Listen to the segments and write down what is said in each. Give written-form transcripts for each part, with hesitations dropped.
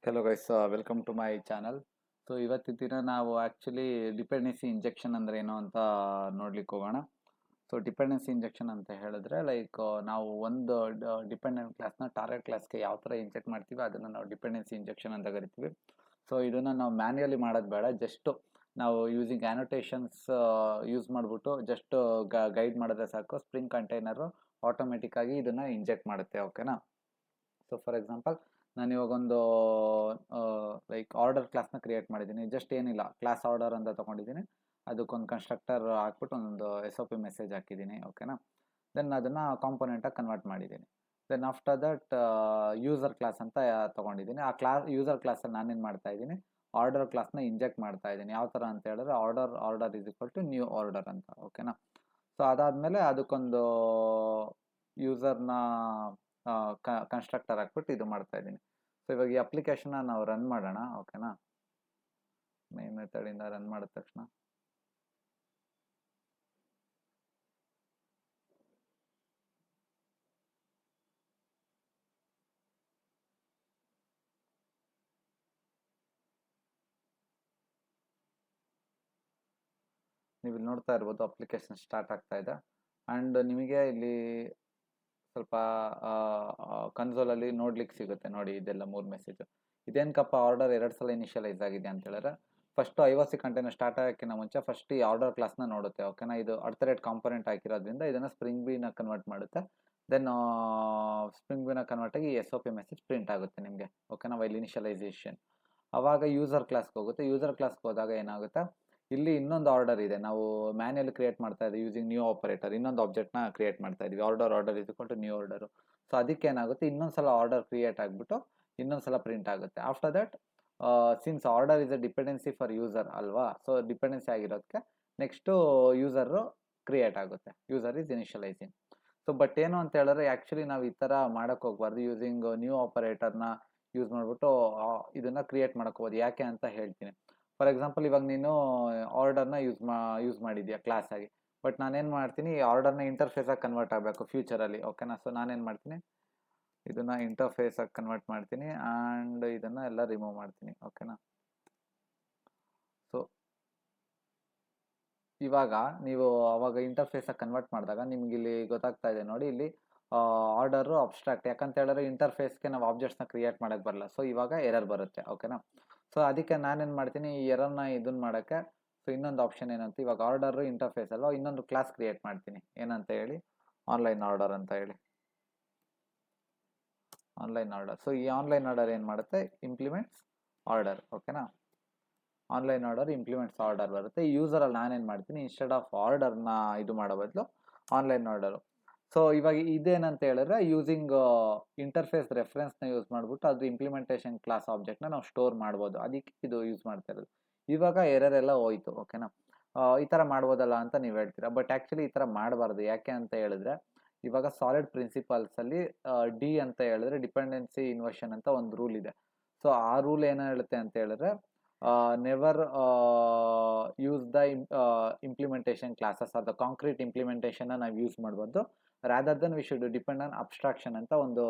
Hello guys, welcome to my channel. So ಇವತ್ತಿನ ದಿನ ನಾವು ಆ್ಯಕ್ಚುಲಿ ಡಿಪೆಂಡೆನ್ಸಿ ಇಂಜೆಕ್ಷನ್ ಅಂದ್ರೆ ಏನು ಅಂತ ನೋಡ್ಲಿಕ್ಕೆ ಹೋಗೋಣ. ಸೊ ಡಿಪೆಂಡೆನ್ಸಿ ಇಂಜೆಕ್ಷನ್ ಅಂತ ಹೇಳಿದ್ರೆ ಲೈಕ್ ನಾವು ಒಂದು ಡಿಪೆಂಡೆಂಟ್ ಕ್ಲಾಸ್ನ ಟಾರ್ಗೆಟ್ ಕ್ಲಾಸ್ಗೆ ಯಾವ ಥರ ಇಂಜೆಕ್ಟ್ ಮಾಡ್ತೀವಿ ಅದನ್ನು ನಾವು ಡಿಪೆಂಡೆನ್ಸಿ ಇಂಜೆಕ್ಷನ್ ಅಂತ ಕರಿತೀವಿ. ಸೊ ಇದನ್ನು ನಾವು ಮ್ಯಾನ್ಯಲಿ ಮಾಡೋದು ಬೇಡ, ಜಸ್ಟ್ ನಾವು ಯೂಸಿಂಗ್ ಆ್ಯನೋಟೇಷನ್ಸ್ ಯೂಸ್ ಮಾಡಿಬಿಟ್ಟು ಜಸ್ಟ್ ಗೈಡ್ ಮಾಡಿದ್ರೆ ಸಾಕು. ಸ್ಪ್ರಿಂಗ್ ಕಂಟೈನರು ಆಟೋಮೆಟಿಕ್ಕಾಗಿ ಇದನ್ನು ಇಂಜೆಕ್ಟ್ ಮಾಡುತ್ತೆ. ಓಕೆನಾ? ಸೊ ಫಾರ್ ಎಕ್ಸಾಂಪಲ್ ನಾನು ಇವಾಗೊಂದು ಲೈಕ್ ಆರ್ಡರ್ ಕ್ಲಾಸ್ನ ಕ್ರಿಯೇಟ್ ಮಾಡಿದ್ದೀನಿ. ಜಸ್ಟ್ ಏನಿಲ್ಲ, ಕ್ಲಾಸ್ ಆರ್ಡರ್ ಅಂತ ತೊಗೊಂಡಿದ್ದೀನಿ, ಅದಕ್ಕೊಂದು ಕನ್ಸ್ಟ್ರಕ್ಟರ್ ಹಾಕ್ಬಿಟ್ಟು ಒಂದು SOP ಮೆಸೇಜ್ ಹಾಕಿದ್ದೀನಿ. ಓಕೆನಾ? ದೆನ್ ಅದನ್ನು ಕಾಂಪೊನೆಂಟಾಗಿ ಕನ್ವರ್ಟ್ ಮಾಡಿದ್ದೀನಿ. Then after that user class ಅಂತ ತೊಗೊಂಡಿದ್ದೀನಿ. ಆ ಯೂಸರ್ ಕ್ಲಾಸಲ್ಲಿ ನಾನೇನು ಮಾಡ್ತಾ ಇದ್ದೀನಿ, ಆರ್ಡರ್ ಕ್ಲಾಸ್ನ ಇಂಜೆಕ್ಟ್ ಮಾಡ್ತಾ ಇದ್ದೀನಿ. ಯಾವ ಥರ ಅಂತ ಹೇಳಿದ್ರೆ order is equal to new order ಅಂತ. ಓಕೆನಾ? ಸೊ ಅದಾದಮೇಲೆ ಅದಕ್ಕೊಂದು ಯೂಸರ್ನ ಕನ್ಸ್ಟ್ರಕ್ಟರ್ ಹಾಕ್ಬಿಟ್ಟು ಇದು ಮಾಡ್ತಾ ಇದ್ದೀನಿ. ಸೊ ಇವಾಗ ಈ ಅಪ್ಲಿಕೇಶನ್ನ ನಾವು ರನ್ ಮಾಡೋಣ. ಓಕೆನಾ? ಮೇನ್ ಮೆಥಡಿಂದ ರನ್ ಮಾಡಿದ ತಕ್ಷಣ ನೀವು ಇಲ್ಲಿ ನೋಡ್ತಾ ಇರ್ಬೋದು, ಅಪ್ಲಿಕೇಶನ್ ಸ್ಟಾರ್ಟ್ ಆಗ್ತಾ ಇದೆ. ಆ್ಯಂಡ್ ನಿಮಗೆ ಇಲ್ಲಿ ಸ್ವಲ್ಪ ಕನ್ಸೋಲಲ್ಲಿ ನೋಡ್ಲಿಕ್ಕೆ ಸಿಗುತ್ತೆ ನೋಡಿ, ಇದೆಲ್ಲ 3 ಮೆಸೇಜು. ಇದೇನಕ್ಕಪ್ಪ ಆರ್ಡರ್ 2 ಸಲ ಇನಿಷಿಯಲೈಸ್ ಆಗಿದೆ ಅಂತ ಹೇಳಿದ್ರೆ, ಫಸ್ಟು IOC ಕಂಟೈನರ್ ಸ್ಟಾರ್ಟ್ ಆಗೋಕ್ಕಿಂತ ಮುಂಚೆ ಫಸ್ಟ್ ಈ ಆರ್ಡರ್ ಕ್ಲಾಸ್ನ ನೋಡುತ್ತೆ. ಓಕೆನಾ? ಇದು ಕಾಂಪೊನೆಂಟ್ ಹಾಕಿರೋದ್ರಿಂದ ಇದನ್ನು ಸ್ಪ್ರಿಂಗ್ ಬಿನ ಕನ್ವರ್ಟ್ ಮಾಡುತ್ತೆ. ದೆನ್ ಸ್ಪ್ರಿಂಗ್ ಬಿನ ಕನ್ವರ್ಟ್ ಆಗಿ SOP ಮೆಸೇಜ್ ಪ್ರಿಂಟ್ ಆಗುತ್ತೆ ನಿಮಗೆ. ಓಕೆನಾ? While initialisation. ಆವಾಗ ಯೂಸರ್ ಕ್ಲಾಸ್ಗೆ ಹೋಗುತ್ತೆ. ಯೂಸರ್ ಕ್ಲಾಸ್ಗೆ ಹೋದಾಗ ಏನಾಗುತ್ತೆ, ಇಲ್ಲಿ ಇನ್ನೊಂದು ಆರ್ಡರ್ ಇದೆ, ನಾವು ಮ್ಯಾನ್ಯಲ್ ಕ್ರಿಯೇಟ್ ಮಾಡ್ತಾ ಇದ್ದೀವಿ ಯೂಸಿಂಗ್ ನ್ಯೂ ಆಪರೇಟರ್. ಇನ್ನೊಂದು ಆಬ್ಜೆಕ್ಟ್ನ ಕ್ರಿಯೇಟ್ ಮಾಡ್ತಾ ಇದ್ದೀವಿ, order is equal to new order. So ಅದಕ್ಕೆ ಏನಾಗುತ್ತೆ, ಇನ್ನೊಂದ್ಸಲ ಆರ್ಡರ್ ಕ್ರಿಯೇಟ್ ಆಗಿಬಿಟ್ಟು ಇನ್ನೊಂದ್ಸಲ ಪ್ರಿಂಟ್ ಆಗುತ್ತೆ. After that since order is a dependency for user ಅಲ್ವಾ, ಸೊ ಡಿಪೆಂಡೆನ್ಸಿ ಆಗಿರೋದಕ್ಕೆ ನೆಕ್ಸ್ಟು ಯೂಸರು ಕ್ರಿಯೇಟ್ ಆಗುತ್ತೆ. User is initializing. So but ಏನು ಅಂತ ಹೇಳಿದ್ರೆ, ಆ್ಯಕ್ಚುಲಿ ನಾವು ಈ ಥರ ಮಾಡೋಕ್ಕೆ ಹೋಗ್ಬಾರ್ದು. ಯೂಸಿಂಗ್ ನ್ಯೂ ಆಪರೇಟರ್ನ ಯೂಸ್ ಮಾಡಿಬಿಟ್ಟು ಇದನ್ನು ಕ್ರಿಯೇಟ್ ಮಾಡೋಕ್ಕೆ ಹೋಗೋದು. ಯಾಕೆ ಅಂತ ಹೇಳ್ತೀನಿ. ಫಾರ್ ಎಕ್ಸಾಂಪಲ್ ಇವಾಗ ನೀನು ಆರ್ಡರ್ನ ಯೂಸ್ ಮಾಡಿದ್ಯಾ ಕ್ಲಾಸ್ ಆಗಿ, ಬಟ್ ನಾನೇನು ಮಾಡ್ತೀನಿ, ಈ ಆರ್ಡರ್ನ ಇಂಟರ್ಫೇಸಾಗಿ ಕನ್ವರ್ಟ್ ಆಗಬೇಕು ಫ್ಯೂಚರಲ್ಲಿ. ಓಕೆನಾ? ಸೊ ನಾನೇನು ಮಾಡ್ತೀನಿ, ಇದನ್ನು ಇಂಟರ್ಫೇಸಾಗಿ ಕನ್ವರ್ಟ್ ಮಾಡ್ತೀನಿ ಆ್ಯಂಡ್ ಇದನ್ನು ಎಲ್ಲ ರಿಮೂವ್ ಮಾಡ್ತೀನಿ. ಓಕೆನಾ? ಸೊ ಇವಾಗ ನೀವು ಅವಾಗ ಇಂಟರ್ಫೇಸಾಗಿ ಕನ್ವರ್ಟ್ ಮಾಡಿದಾಗ ನಿಮ್ಗೆ ಇಲ್ಲಿ ಗೊತ್ತಾಗ್ತಾ ಇದೆ ನೋಡಿ, ಇಲ್ಲಿ ಆರ್ಡರು ಅಬ್ಸ್ಟ್ರಾಕ್ಟ್. ಯಾಕಂತ ಹೇಳಿದ್ರೆ ಇಂಟರ್ಫೇಸ್ಗೆ ನಾವು ಆಬ್ಜೆಕ್ಟ್ಸ್ನ ಕ್ರಿಯೇಟ್ ಮಾಡೋಕ್ಕೆ ಬರಲ್ಲ. ಸೊ ಇವಾಗ ಎರರ್ ಬರುತ್ತೆ. ಓಕೆನಾ? ಸೊ ಅದಕ್ಕೆ ನಾನೇನು ಮಾಡ್ತೀನಿ, ಈ ಎರರ್ನ ಇದನ್ನು ಮಾಡೋಕ್ಕೆ ಸೊ ಇನ್ನೊಂದು ಆಪ್ಷನ್ ಏನಂತ, ಇವಾಗ ಆರ್ಡರು ಇಂಟರ್ಫೇಸ್ ಅಲ್ಲ, ಇನ್ನೊಂದು ಕ್ಲಾಸ್ ಕ್ರಿಯೇಟ್ ಮಾಡ್ತೀನಿ. ಏನಂತ ಹೇಳಿ, ಆನ್ಲೈನ್ ಆರ್ಡರ್ ಅಂತ ಹೇಳಿ. Online order. ಸೊ ಈ ಆನ್ಲೈನ್ ಆರ್ಡರ್ ಏನು ಮಾಡುತ್ತೆ, ಇಂಪ್ಲಿಮೆಂಟ್ಸ್ ಆರ್ಡರ್. ಓಕೆನಾ? ಆನ್ಲೈನ್ ಆರ್ಡರ್ ಇಂಪ್ಲಿಮೆಂಟ್ಸ್ ಆರ್ಡರ್ ಬರುತ್ತೆ. ಈ ಯೂಸರಲ್ಲಿ ನಾನೇನು ಮಾಡ್ತೀನಿ, ಇನ್ಸ್ಟೆಡ್ ಆಫ್ ಆರ್ಡರ್ನ ಇದು ಮಾಡೋ ಬದಲು ಆನ್ಲೈನ್ ಆರ್ಡರು. ಸೊ ಇವಾಗ ಇದೇನಂತ ಹೇಳಿದ್ರೆ, ಯೂಸಿಂಗ್ ಇಂಟರ್ಫೇಸ್ ರೆಫರೆನ್ಸ್ನ ಯೂಸ್ ಮಾಡಿಬಿಟ್ಟು ಅದು ಇಂಪ್ಲಿಮೆಂಟೇಷನ್ ಕ್ಲಾಸ್ ಆಬ್ಜೆಕ್ಟ್ನ ನಾವು ಸ್ಟೋರ್ ಮಾಡ್ಬೋದು. ಅದಕ್ಕೆ ಇದು ಯೂಸ್ ಮಾಡ್ತಾ ಇರೋದು. ಇವಾಗ ಎರರ್ ಎಲ್ಲ ಹೋಯ್ತು. ಓಕೆನಾ? ಈ ಥರ ಮಾಡ್ಬೋದಲ್ಲ ಅಂತ ನೀವು ಹೇಳ್ತೀರಾ, ಬಟ್ ಆ್ಯಕ್ಚುಲಿ ಈ ಥರ ಮಾಡಬಾರ್ದು. ಯಾಕೆ ಅಂತ ಹೇಳಿದ್ರೆ, ಇವಾಗ ಸಾಲಿಡ್ ಪ್ರಿನ್ಸಿಪಲ್ಸಲ್ಲಿ ಡಿ ಅಂತ ಹೇಳಿದ್ರೆ ಡಿಪೆಂಡೆನ್ಸಿ ಇನ್ವರ್ಷನ್ ಅಂತ ಒಂದು ರೂಲ್ ಇದೆ. ಸೊ ಆ ರೂಲ್ ಏನು ಹೇಳುತ್ತೆ ಅಂತ ಹೇಳಿದ್ರೆ, never use the implementation classes are the concrete ಇಂಪ್ಲಿಮೆಂಟೇಷನ್ನ ನಾವು ಯೂಸ್ ಮಾಡ್ಬೋದು. Rather then we should depend on abstraction ಅಂತ ಒಂದು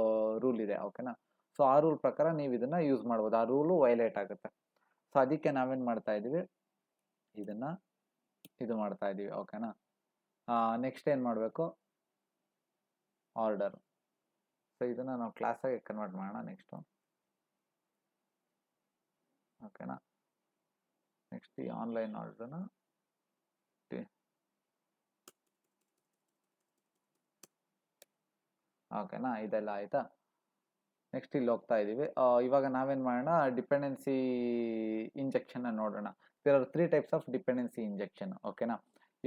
ರೂಲ್ ಇದೆ. ಓಕೆನಾ? ಸೊ ಆ ರೂಲ್ ಪ್ರಕಾರ ನೀವು ಇದನ್ನು ಯೂಸ್ ಮಾಡ್ಬೋದು. ಆ ರೂಲು ವೈಲೇಟ್ ಆಗುತ್ತೆ. ಸೊ ಅದಕ್ಕೆ ನಾವೇನು ಮಾಡ್ತಾ ಇದ್ದೀವಿ, ಇದನ್ನು ಇದು ಮಾಡ್ತಾ ಇದ್ದೀವಿ. ಓಕೆನಾ? ನೆಕ್ಸ್ಟ್ ಏನು ಮಾಡಬೇಕು, ಆರ್ಡರ್. ಸೊ ಇದನ್ನು ನಾವು ಕ್ಲಾಸಾಗಿ ಕನ್ವರ್ಟ್ ಮಾಡೋಣ ನೆಕ್ಸ್ಟು. ಓಕೆನಾ? ನೆಕ್ಸ್ಟ್ ಈ ಆನ್ಲೈನ್ ಆರ್ಡರ್ನ ಓಕೆನಾ? ಇದೆಲ್ಲ ಆಯಿತಾ? ನೆಕ್ಸ್ಟ್ ಇಲ್ಲಿ ಹೋಗ್ತಾ ಇದ್ದೀವಿ. ಇವಾಗ ನಾವೇನು ಮಾಡೋಣ, ಡಿಪೆಂಡೆನ್ಸಿ ಇಂಜೆಕ್ಷನ್ನ ನೋಡೋಣ. There are 3 types of dependency injection. ಓಕೆನಾ?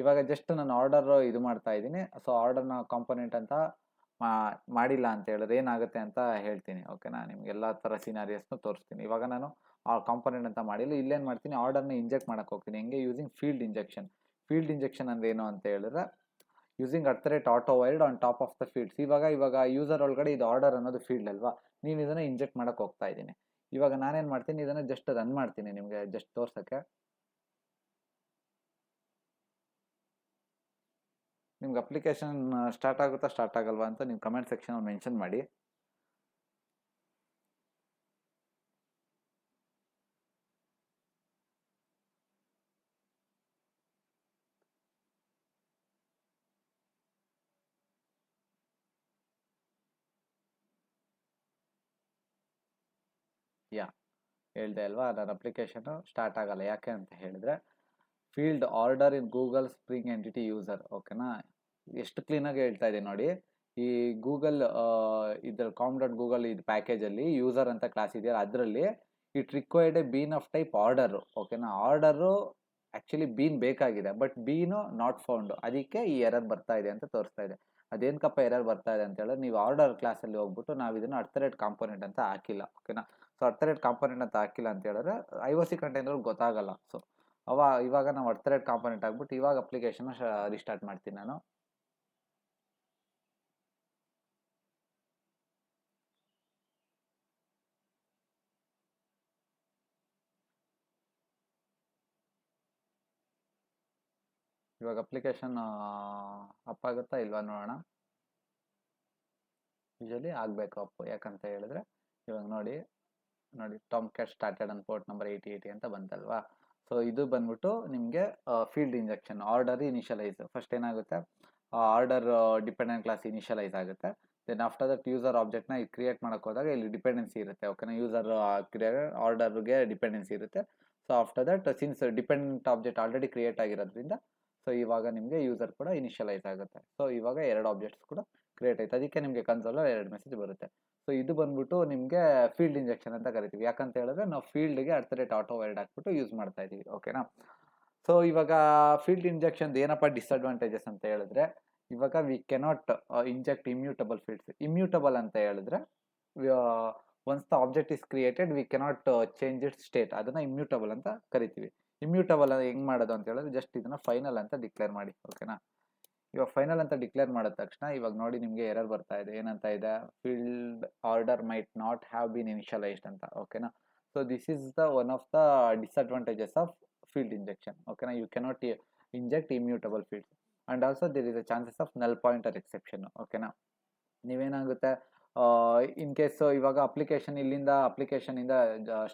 ಇವಾಗ ಜಸ್ಟ್ ನಾನು ಆರ್ಡರ್ ಇದು ಮಾಡ್ತಾ ಇದ್ದೀನಿ. ಸೊ ಆರ್ಡರ್ನ ಕಾಂಪೊನೆಂಟ್ ಅಂತ ಮಾಡಿಲ್ಲ ಅಂತ ಹೇಳಿದ್ರೆ ಏನಾಗುತ್ತೆ ಅಂತ ಹೇಳ್ತೀನಿ. ಓಕೆನಾ? ನಿಮ್ಗೆ ಎಲ್ಲ ಥರ ಸಿನಾರಿಯಸ್ನು ತೋರಿಸ್ತೀನಿ. ಇವಾಗ ನಾನು ಆ ಕಾಂಪೊನೆಂಟ್ ಅಂತ ಮಾಡಿಲ್ಲ, ಇಲ್ಲೇನು ಮಾಡ್ತೀನಿ, ಆರ್ಡರ್ನ ಇಂಜೆಕ್ಟ್ ಮಾಡೋಕ್ಕೆ ಹೋಗ್ತೀನಿ. ಹೆಂಗೆ, using field injection. Field injection ಅಂದ್ರೆ ಏನು ಅಂತ ಹೇಳಿದ್ರೆ, using @ wild on top of the fields. ಇವಾಗ ಯೂಸರ್ ಒಳಗಡೆ ಇದು ಆರ್ಡರ್ ಅನ್ನೋದು ಫೀಲ್ಡ್ ಅಲ್ವಾ, ನೀವು ಇದನ್ನು ಇಂಜೆಕ್ಟ್ ಮಾಡೋಕ್ಕೆ ಹೋಗ್ತಾ ಇದ್ದೀನಿ. ಇವಾಗ ನಾನೇನು ಮಾಡ್ತೀನಿ, ಇದನ್ನು ಜಸ್ಟ್ ರನ್ ಮಾಡ್ತೀನಿ ನಿಮಗೆ ಜಸ್ಟ್ ತೋರ್ಸೋಕ್ಕೆ. ನಿಮ್ಗೆ ಅಪ್ಲಿಕೇಶನ್ ಸ್ಟಾರ್ಟ್ ಆಗುತ್ತಾ ಸ್ಟಾರ್ಟ್ ಆಗಲ್ವಾ ಅಂತ ನೀವು ಕಮೆಂಟ್ ಸೆಕ್ಷನಲ್ಲಿ ಮೆನ್ಷನ್ ಮಾಡಿ. ಯಾ ಹೇಳ್ದೆ ಅಲ್ವಾ, ನನ್ನ ಅಪ್ಲಿಕೇಶನ್ ಸ್ಟಾರ್ಟ್ ಆಗಲ್ಲ. ಯಾಕೆ ಅಂತ ಹೇಳಿದ್ರೆ field order in Google spring entity user. ಓಕೆನಾ, ಎಷ್ಟು ಕ್ಲೀನಾಗಿ ಹೇಳ್ತಾ ಇದೆ ನೋಡಿ. ಈ ಗೂಗಲ್ ಇದ್ರ com.google ಇದು ಪ್ಯಾಕೇಜಲ್ಲಿ ಯೂಸರ್ ಅಂತ ಕ್ಲಾಸ್ ಇದೆಯಲ್ಲ, ಅದರಲ್ಲಿ it required a bean of type order. ಓಕೆನಾ, ಆರ್ಡರು ಆ್ಯಕ್ಚುಲಿ ಬೀನ್ ಬೇಕಾಗಿದೆ, ಬಟ್ ಬೀನು ನಾಟ್ ಫೌಂಡ್, ಅದಕ್ಕೆ ಈ ಎರರ್ ಬರ್ತಾ ಇದೆ ಅಂತ ತೋರಿಸ್ತಾ ಇದೆ. ಅದೇನಕ್ಕಪ್ಪ ಎರರ್ ಬರ್ತಾ ಇದೆ ಅಂತ ಹೇಳಿದ್ರೆ, ನೀವು ಆರ್ಡರ್ ಕ್ಲಾಸಲ್ಲಿ ಹೋಗ್ಬಿಟ್ಟು ನಾವು ಇದನ್ನು ಅಡ್ತರೇಟ್ ಕಾಂಪೋನೆಂಟ್ ಅಂತ ಹಾಕಿಲ್ಲ. ಓಕೆನಾ, ಸೊ ಅಡ್ತರೇಟ್ ಕಾಂಪೋನೆಂಟ್ ಅಂತ ಹಾಕಿಲ್ಲ ಅಂತ ಹೇಳಿದ್ರೆ IOC ಕಂಟೈನರ್ ಗೊತ್ತಾಗಲ್ಲ. ಸೊ ಇವಾಗ ನಾವು ಅಡ್ತರೇಟ್ ಕಾಂಪೋನೆಂಟ್ ಆಗ್ಬಿಟ್ಟು ಇವಾಗ ಅಪ್ಲಿಕೇಶನ್ ರಿಸ್ಟಾರ್ಟ್ ಮಾಡ್ತೀನಿ ನಾನು. ಇವಾಗ ಅಪ್ಲಿಕೇಶನ್ ಅಪ್ ಆಗುತ್ತಾ ಇಲ್ವಾ ನೋಡೋಣ. ಯೂಶಲಿ ಆಗಬೇಕು ಅಪ್ಪು, ಯಾಕಂತ ಹೇಳಿದ್ರೆ ಇವಾಗ ನೋಡಿ Tomcat started on port number 8080 ಅಂತ ಬಂತಲ್ವಾ. ಸೊ ಇದು ಬಂದ್ಬಿಟ್ಟು ನಿಮಗೆ field injection order initialize. First ಏನಾಗುತ್ತೆ, ಆರ್ಡರ್ ಡಿಪೆಂಡೆಂಟ್ ಕ್ಲಾಸ್ ಇನಿಷಿಯಲೈಸ್ ಆಗುತ್ತೆ. ದೆನ್ ಆಫ್ಟರ್ ದಟ್ ಯೂಸರ್ ಆಬ್ಜೆಕ್ಟ್ನ ಕ್ರಿಯೇಟ್ ಮಾಡೋಕೆ ಹೋದಾಗ ಇಲ್ಲಿ ಡಿಪೆಂಡೆನ್ಸಿ ಇರುತ್ತೆ. ಓಕೆನಾ, ಯೂಸರ್ ಆರ್ಡರ್ಗೆ ಡಿಪೆಂಡೆನ್ಸಿ ಇರುತ್ತೆ. So after that since dependent object already create ಆಗಿರೋದ್ರಿಂದ ಸೊ ಇವಾಗ ನಿಮಗೆ ಯೂಸರ್ ಕೂಡ ಇನಿಷಿಯಲೈಸ್ ಆಗುತ್ತೆ. ಸೊ ಇವಾಗ 2 ಆಬ್ಜೆಕ್ಟ್ಸ್ ಕೂಡ ಕ್ರಿಯೇಟ್ ಆಯ್ತು, ಅದಕ್ಕೆ ನಿಮಗೆ ಕನ್ಸೋಲಲ್ಲಿ 2 ಮೆಸೇಜ್ ಬರುತ್ತೆ. ಸೊ ಇದು ಬಂದ್ಬಿಟ್ಟು ನಿಮಗೆ ಫೀಲ್ಡ್ ಇಂಜೆಕ್ಷನ್ ಅಂತ ಕರಿತೀವಿ. ಯಾಕಂತ ಹೇಳಿದ್ರೆ ನಾವು ಫೀಲ್ಡ್ಗೆ @AutoWord ಹಾಕ್ಬಿಟ್ಟು ಯೂಸ್ ಮಾಡ್ತಾ ಇದೀವಿ. ಓಕೆನಾ, ಸೊ ಇವಾಗ ಫೀಲ್ಡ್ ಇಂಜೆಕ್ಷನ್ ಏನಪ್ಪ ಡಿಸ್ಅಡ್ವಾಂಟೇಜಸ್ ಅಂತ ಹೇಳಿದ್ರೆ, ಇವಾಗ we cannot inject immutable fields. Immutable ಅಂತ ಹೇಳಿದ್ರೆ once the object is created we cannot change it state, ಅದನ್ನ ಇಮ್ಯೂಟಬಲ್ ಅಂತ ಕರಿತೀವಿ. ಇಮ್ಯೂಟಬಲ್ ಹೆಂಗ್ ಮಾಡೋದು ಅಂತ ಹೇಳಿದ್ರೆ, ಜಸ್ಟ್ ಇದನ್ನ ಫೈನಲ್ ಅಂತ ಡಿಕ್ಲೇರ್ ಮಾಡಿ. ಓಕೆನಾ, ಇವಾಗ ಫೈನಲ್ ಅಂತ ಡಿಕ್ಲೇರ್ ಮಾಡಿದ ತಕ್ಷಣ ಇವಾಗ ನೋಡಿ ನಿಮಗೆ ಎರರ್ ಬರ್ತಾ ಇದೆ. ಏನಂತ ಇದೆ, field order might not have been initialized ಅಂತ. ಓಕೆನಾ, so this is the one of the disadvantages of field injection. ಓಕೆನಾ, you cannot inject immutable fields and also there is a chances of null pointer exception. ಓಕೆನಾ, ನೀವೇನಾಗುತ್ತೆ in case ಇವಾಗ ಇಲ್ಲಿಂದ ಅಪ್ಲಿಕೇಶನಿಂದ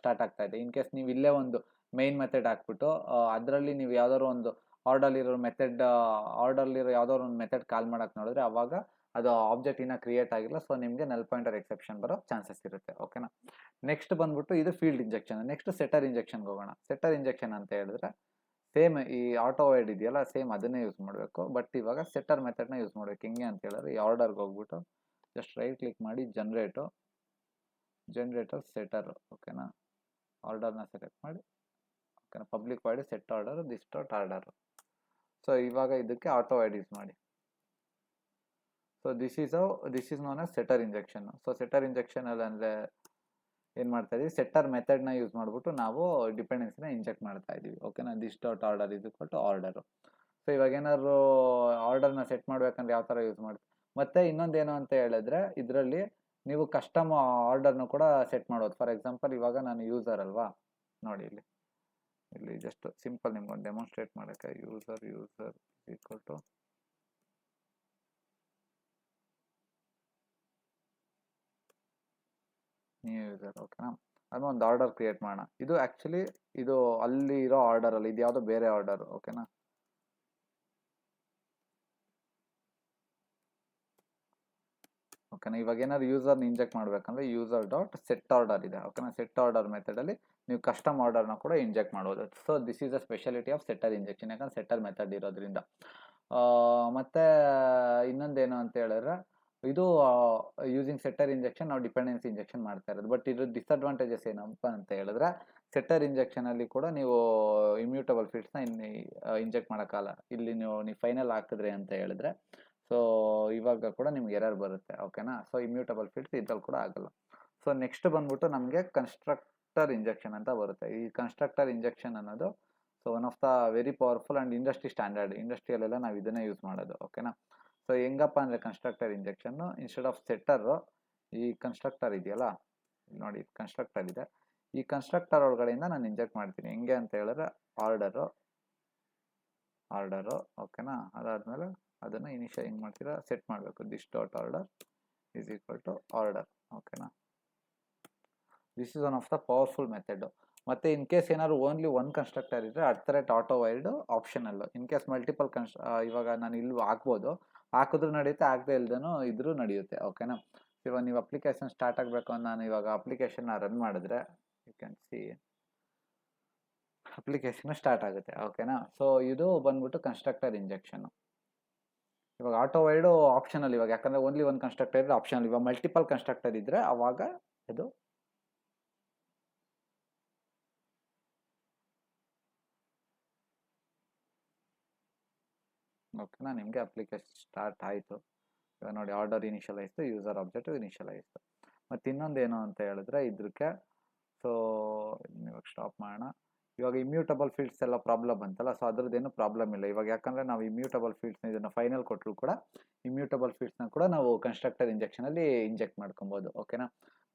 start ಆಗ್ತಾ ಇದೆ. In case ನೀವು ಇಲ್ಲೇ ಒಂದು ಮೈನ್ ಮೆಥಡ್ ಹಾಕ್ಬಿಟ್ಟು ಅದರಲ್ಲಿ ನೀವು ಯಾವ್ದಾದ್ರು ಒಂದು ಆರ್ಡರ್ಲಿರೋ ಯಾವ್ದಾದ್ರು ಒಂದು ಮೆಥಡ್ ಕಾಲ್ ಮಾಡಕ್ಕೆ ನೋಡಿದ್ರೆ ಅವಾಗ ಅದು ಆಬ್ಜೆಕ್ಟ್ ಇನ್ನ ಕ್ರಿಯೇಟ್ ಆಗಿಲ್ಲ. ಸೊ ನಿಮಗೆ ನಲ್ ಪಾಯಿಂಟರ್ ಎಕ್ಸೆಪ್ಷನ್ ಬರೋ ಚಾನ್ಸಸ್ ಇರುತ್ತೆ. ಓಕೆನಾ, ನೆಕ್ಸ್ಟ್ ಬಂದ್ಬಿಟ್ಟು ಇದು ಫೀಲ್ಡ್ ಇಂಜೆಕ್ಷನ್. ನೆಕ್ಸ್ಟ್ ಸೆಟರ್ ಇಂಜೆಕ್ಷನ್ಗೆ ಹೋಗೋಣ. ಸೆಟರ್ ಇಂಜೆಕ್ಷನ್ ಅಂತ ಹೇಳಿದ್ರೆ ಸೇಮ್ ಈ AutoWord ಇದೆಯಲ್ಲ, ಸೇಮ್ ಅದನ್ನೇ ಯೂಸ್ ಮಾಡಬೇಕು. ಬಟ್ ಇವಾಗ ಸೆಟರ್ ಮೆಥಡ್ನ ಯೂಸ್ ಮಾಡ್ಬೇಕು. ಹೆಂಗೆ ಅಂತ ಹೇಳಿದ್ರೆ ಈ ಆರ್ಡರ್ಗೆ ಹೋಗ್ಬಿಟ್ಟು ಜಸ್ಟ್ ರೈಟ್ ಕ್ಲಿಕ್ ಮಾಡಿ ಜನರೇಟರ್ ಸೆಟರ್. ಓಕೆನಾ, ಆರ್ಡರ್ನ ಸೆಲೆಕ್ಟ್ ಮಾಡಿ. ಓಕೆನಾ, public void set order this dot order. So ಇವಾಗ ಇದಕ್ಕೆ AutoWord ಯೂಸ್ ಮಾಡಿ. So this is known as centre injection. So centre injection ಅಲ್ಲಿ ಅಂದರೆ ಏನು ಮಾಡ್ತಾ ಇದೀವಿ, ಸೆಟರ್ ಮೆಥಡ್ನ ಯೂಸ್ ಮಾಡಿಬಿಟ್ಟು ನಾವು ಡಿಪೆಂಡೆನ್ಸಿನ ಇಂಜೆಕ್ಟ್ ಮಾಡ್ತಾ ಇದೀವಿ. ಓಕೆನಾ, ದಿಸ್ ಡಾಟ್ ಆರ್ಡರ್ ಇದು ಕೊಟ್ಟು ಆರ್ಡರು. ಸೊ ಇವಾಗ ಏನಾದ್ರು ಆರ್ಡರ್ನ ಸೆಟ್ ಮಾಡ್ಬೇಕಂದ್ರೆ ಯಾವ ಥರ ಯೂಸ್ ಮಾಡಿ. ಮತ್ತೆ ಇನ್ನೊಂದೇನು ಅಂತ ಹೇಳಿದ್ರೆ ಇದರಲ್ಲಿ ನೀವು ಕಸ್ಟಮ್ ಆರ್ಡರ್ನು ಕೂಡ ಸೆಟ್ ಮಾಡೋದು. ಫಾರ್ ಎಕ್ಸಾಂಪಲ್ ಇವಾಗ ನಾನು ಯೂಸರ್ ಅಲ್ವಾ, ನೋಡಿ ಇಲ್ಲಿ ಜಸ್ಟ್ ಸಿಂಪಲ್ ನಿಮ್ಗೊಂದು ಡೆಮಾನ್ಸ್ಟ್ರೇಟ್ ಮಾಡೋಕ್ಕೆ user equal to new user. ಓಕೆನಾ, ಅದು ಒಂದು ಆರ್ಡರ್ ಕ್ರಿಯೇಟ್ ಮಾಡೋಣ. ಇದು ಆ್ಯಕ್ಚುಲಿ ಇದು ಅಲ್ಲಿ ಇರೋ ಆರ್ಡರ್ ಅಲ್ಲಿ ಇದು ಯಾವುದೋ ಬೇರೆ ಆರ್ಡರ್. ಓಕೆನಾ, ಓಕೆನಾ, ಇವಾಗ ಏನಾದ್ರು ಯೂಸರ್ನ ಇಂಜೆಕ್ಟ್ ಮಾಡ್ಬೇಕಂದ್ರೆ ಯೂಸರ್ ಡಾಟ್ ಸೆಟ್ ಆರ್ಡರ್ ಇದೆ. ಓಕೆನಾ, ಸೆಟ್ ಆರ್ಡರ್ ಮೆಥಡಲ್ಲಿ ನೀವು ಕಸ್ಟಮ್ ಆರ್ಡರ್ನ ಕೂಡ ಇಂಜೆಕ್ಟ್ ಮಾಡ್ಬೋದು. So this is a speciality of centre injection, ಯಾಕಂದ್ರೆ ಸೆಟರ್ ಮೆಥಡ್ ಇರೋದ್ರಿಂದ. ಮತ್ತೆ ಇನ್ನೊಂದೇನು ಅಂತ ಹೇಳಿದ್ರೆ ಇದು ಯೂಸಿಂಗ್ ಸೆಟರ್ ಇಂಜೆಕ್ಷನ್ ನಾವು ಡಿಪೆಂಡೆನ್ಸಿ ಇಂಜೆಕ್ಷನ್ ಮಾಡ್ತಾ ಇರೋದು. ಬಟ್ ಇದು ಡಿಸ್ಅಡ್ವಾಂಟೇಜಸ್ ಏನಪ್ಪ ಅಂತ ಹೇಳಿದ್ರೆ ಸೆಟರ್ ಇಂಜೆಕ್ಷನ್ ಅಲ್ಲಿ ಕೂಡ ನೀವು ಇಮ್ಯೂಟಬಲ್ ಫೀಲ್ಡ್ಸ್ನ ಇಂಜೆಕ್ಟ್ ಮಾಡೋಕ್ಕಲ್ಲ. ಇಲ್ಲಿ ನೀವು ಫೈನಲ್ ಹಾಕಿದ್ರಿ ಅಂತ ಹೇಳಿದ್ರೆ ಸೊ ಇವಾಗ ಕೂಡ ನಿಮ್ಗೆ ಎರರ್ ಬರುತ್ತೆ. ಓಕೆನಾ, ಸೊ ಇಮ್ಯೂಟಬಲ್ ಫೀಲ್ಡ್ಸ್ ಇದ್ರಲ್ಲಿ ಕೂಡ ಆಗಲ್ಲ. ಸೊ ನೆಕ್ಸ್ಟ್ ಬಂದ್ಬಿಟ್ಟು ನಮಗೆ ಕನ್ಸ್ಟ್ರಕ್ಟರ್ ಇಂಜೆಕ್ಷನ್ ಅಂತ ಬರುತ್ತೆ. ಈ ಕನ್ಸ್ಟ್ರಕ್ಟರ್ ಇಂಜೆಕ್ಷನ್ ಅನ್ನೋದು so one of the very powerful and industry standard. ಇಂಡಸ್ಟ್ರಿಯಲ್ಲೆಲ್ಲ ನಾವು ಇದನ್ನೇ ಯೂಸ್ ಮಾಡೋದು. ಓಕೆನಾ, ಸೊ ಹೆಂಗಪ್ಪ ಅಂದರೆ constructor injection instead of setter ಈ ಕನ್ಸ್ಟ್ರಕ್ಟರ್ ಇದೆಯಲ್ಲ, ನೋಡಿ ಕನ್ಸ್ಟ್ರಕ್ಟರ್ ಇದೆ. ಈ ಕನ್ಸ್ಟ್ರಕ್ಟರ್ ಒಳಗಡೆಯಿಂದ ನಾನು ಇಂಜೆಕ್ಟ್ ಮಾಡ್ತೀನಿ. ಹೆಂಗೆ ಅಂತ ಹೇಳಿದ್ರೆ ಆರ್ಡರು. ಓಕೆನಾ, ಅದಾದಮೇಲೆ ಅದನ್ನು ಹೆಂಗೆ ಮಾಡ್ತೀರಾ ಸೆಟ್ ಮಾಡಬೇಕು. This dot order is equal to order. ಓಕೆನಾ, this is one of the powerful method. ಮತ್ತೆ ಇನ್ ಕೇಸ್ ಏನಾದ್ರು ಓನ್ಲಿ ಒನ್ ಕನ್ಸ್ಟ್ರಕ್ಟರ್ ಇದ್ರೆ @AutoWord optional. In case multiple ಇವಾಗ ನಾನು ಇಲ್ಲಿ ಹಾಕ್ಬೋದು, ಹಾಕಿದ್ರು ನಡೆಯುತ್ತೆ, ಆಗದೆ ಇಲ್ದೇನೂ ಇದ್ರೂ ನಡೆಯುತ್ತೆ. ಓಕೆನಾ, ಇವಾಗ ನೀವು ಅಪ್ಲಿಕೇಶನ್ ಸ್ಟಾರ್ಟ್ ಆಗಬೇಕು. ನಾನು ಇವಾಗ ಅಪ್ಲಿಕೇಶನ್ನ ರನ್ ಮಾಡಿದ್ರೆ you can see application start ಆಗುತ್ತೆ. ಓಕೆನಾ? ಸೊ ಇದು ಬಂದ್ಬಿಟ್ಟು ಕನ್ಸ್ಟ್ರಕ್ಟರ್ ಇಂಜೆಕ್ಷನ್. ಇವಾಗ ಆಟೋ ವೈಡು ಆಪ್ಷನಲ್, ಇವಾಗ ಯಾಕಂದ್ರೆ ಓನ್ಲಿ ಒಂದು ಕನ್ಸ್ಟ್ರಕ್ಟರ್ ಇದ್ರೆ ಆಪ್ಷನಲ್. ಇವಾಗ ಮಲ್ಟಿಪಲ್ ಕನ್ಸ್ಟ್ರಕ್ಟರ್ ಇದ್ರೆ ಅವಾಗ ಇದು ಓಕೆನಾ, ನಿಮಗೆ ಅಪ್ಲಿಕೇಶನ್ ಸ್ಟಾರ್ಟ್ ಆಯಿತು. ಇವಾಗ ನೋಡಿ, ಆರ್ಡರ್ ಇನಿಷಿಯಲೈಸ್ತು, ಯೂಸರ್ ಆಬ್ಜೆಕ್ಟ್ ಇನಿಷಿಯಲೈಸ್ತು. ಮತ್ತು ಇನ್ನೊಂದೇನು ಅಂತ ಹೇಳಿದ್ರೆ ಇದಕ್ಕೆ, ಸೊ ಇವಾಗ ಸ್ಟಾಪ್ ಮಾಡೋಣ. ಇವಾಗ ಇಮ್ಯೂಟಬಲ್ ಫೀಲ್ಡ್ಸ್ ಎಲ್ಲ ಪ್ರಾಬ್ಲಮ್ ಅಂತಲ್ಲ, ಸೊ ಅದ್ರದ್ದೇನು ಪ್ರಾಬ್ಲಮ್ ಇಲ್ಲ ಇವಾಗ. ಯಾಕಂದರೆ ನಾವು ಇಮ್ಯೂಟಬಲ್ ಫೀಲ್ಡ್ಸ್ನ ಇದನ್ನು ಫೈನಲ್ ಕೊಟ್ಟರು ಕೂಡ ಇಮ್ಯೂಟಬಲ್ ಫೀಲ್ಡ್ಸ್ನ ಕೂಡ ನಾವು ಕನ್ಸ್ಟ್ರಕ್ಟರ್ ಇಂಜೆಕ್ಷನಲ್ಲಿ ಇಂಜೆಕ್ಟ್ ಮಾಡ್ಕೊಬೋದು. ಓಕೆನಾ?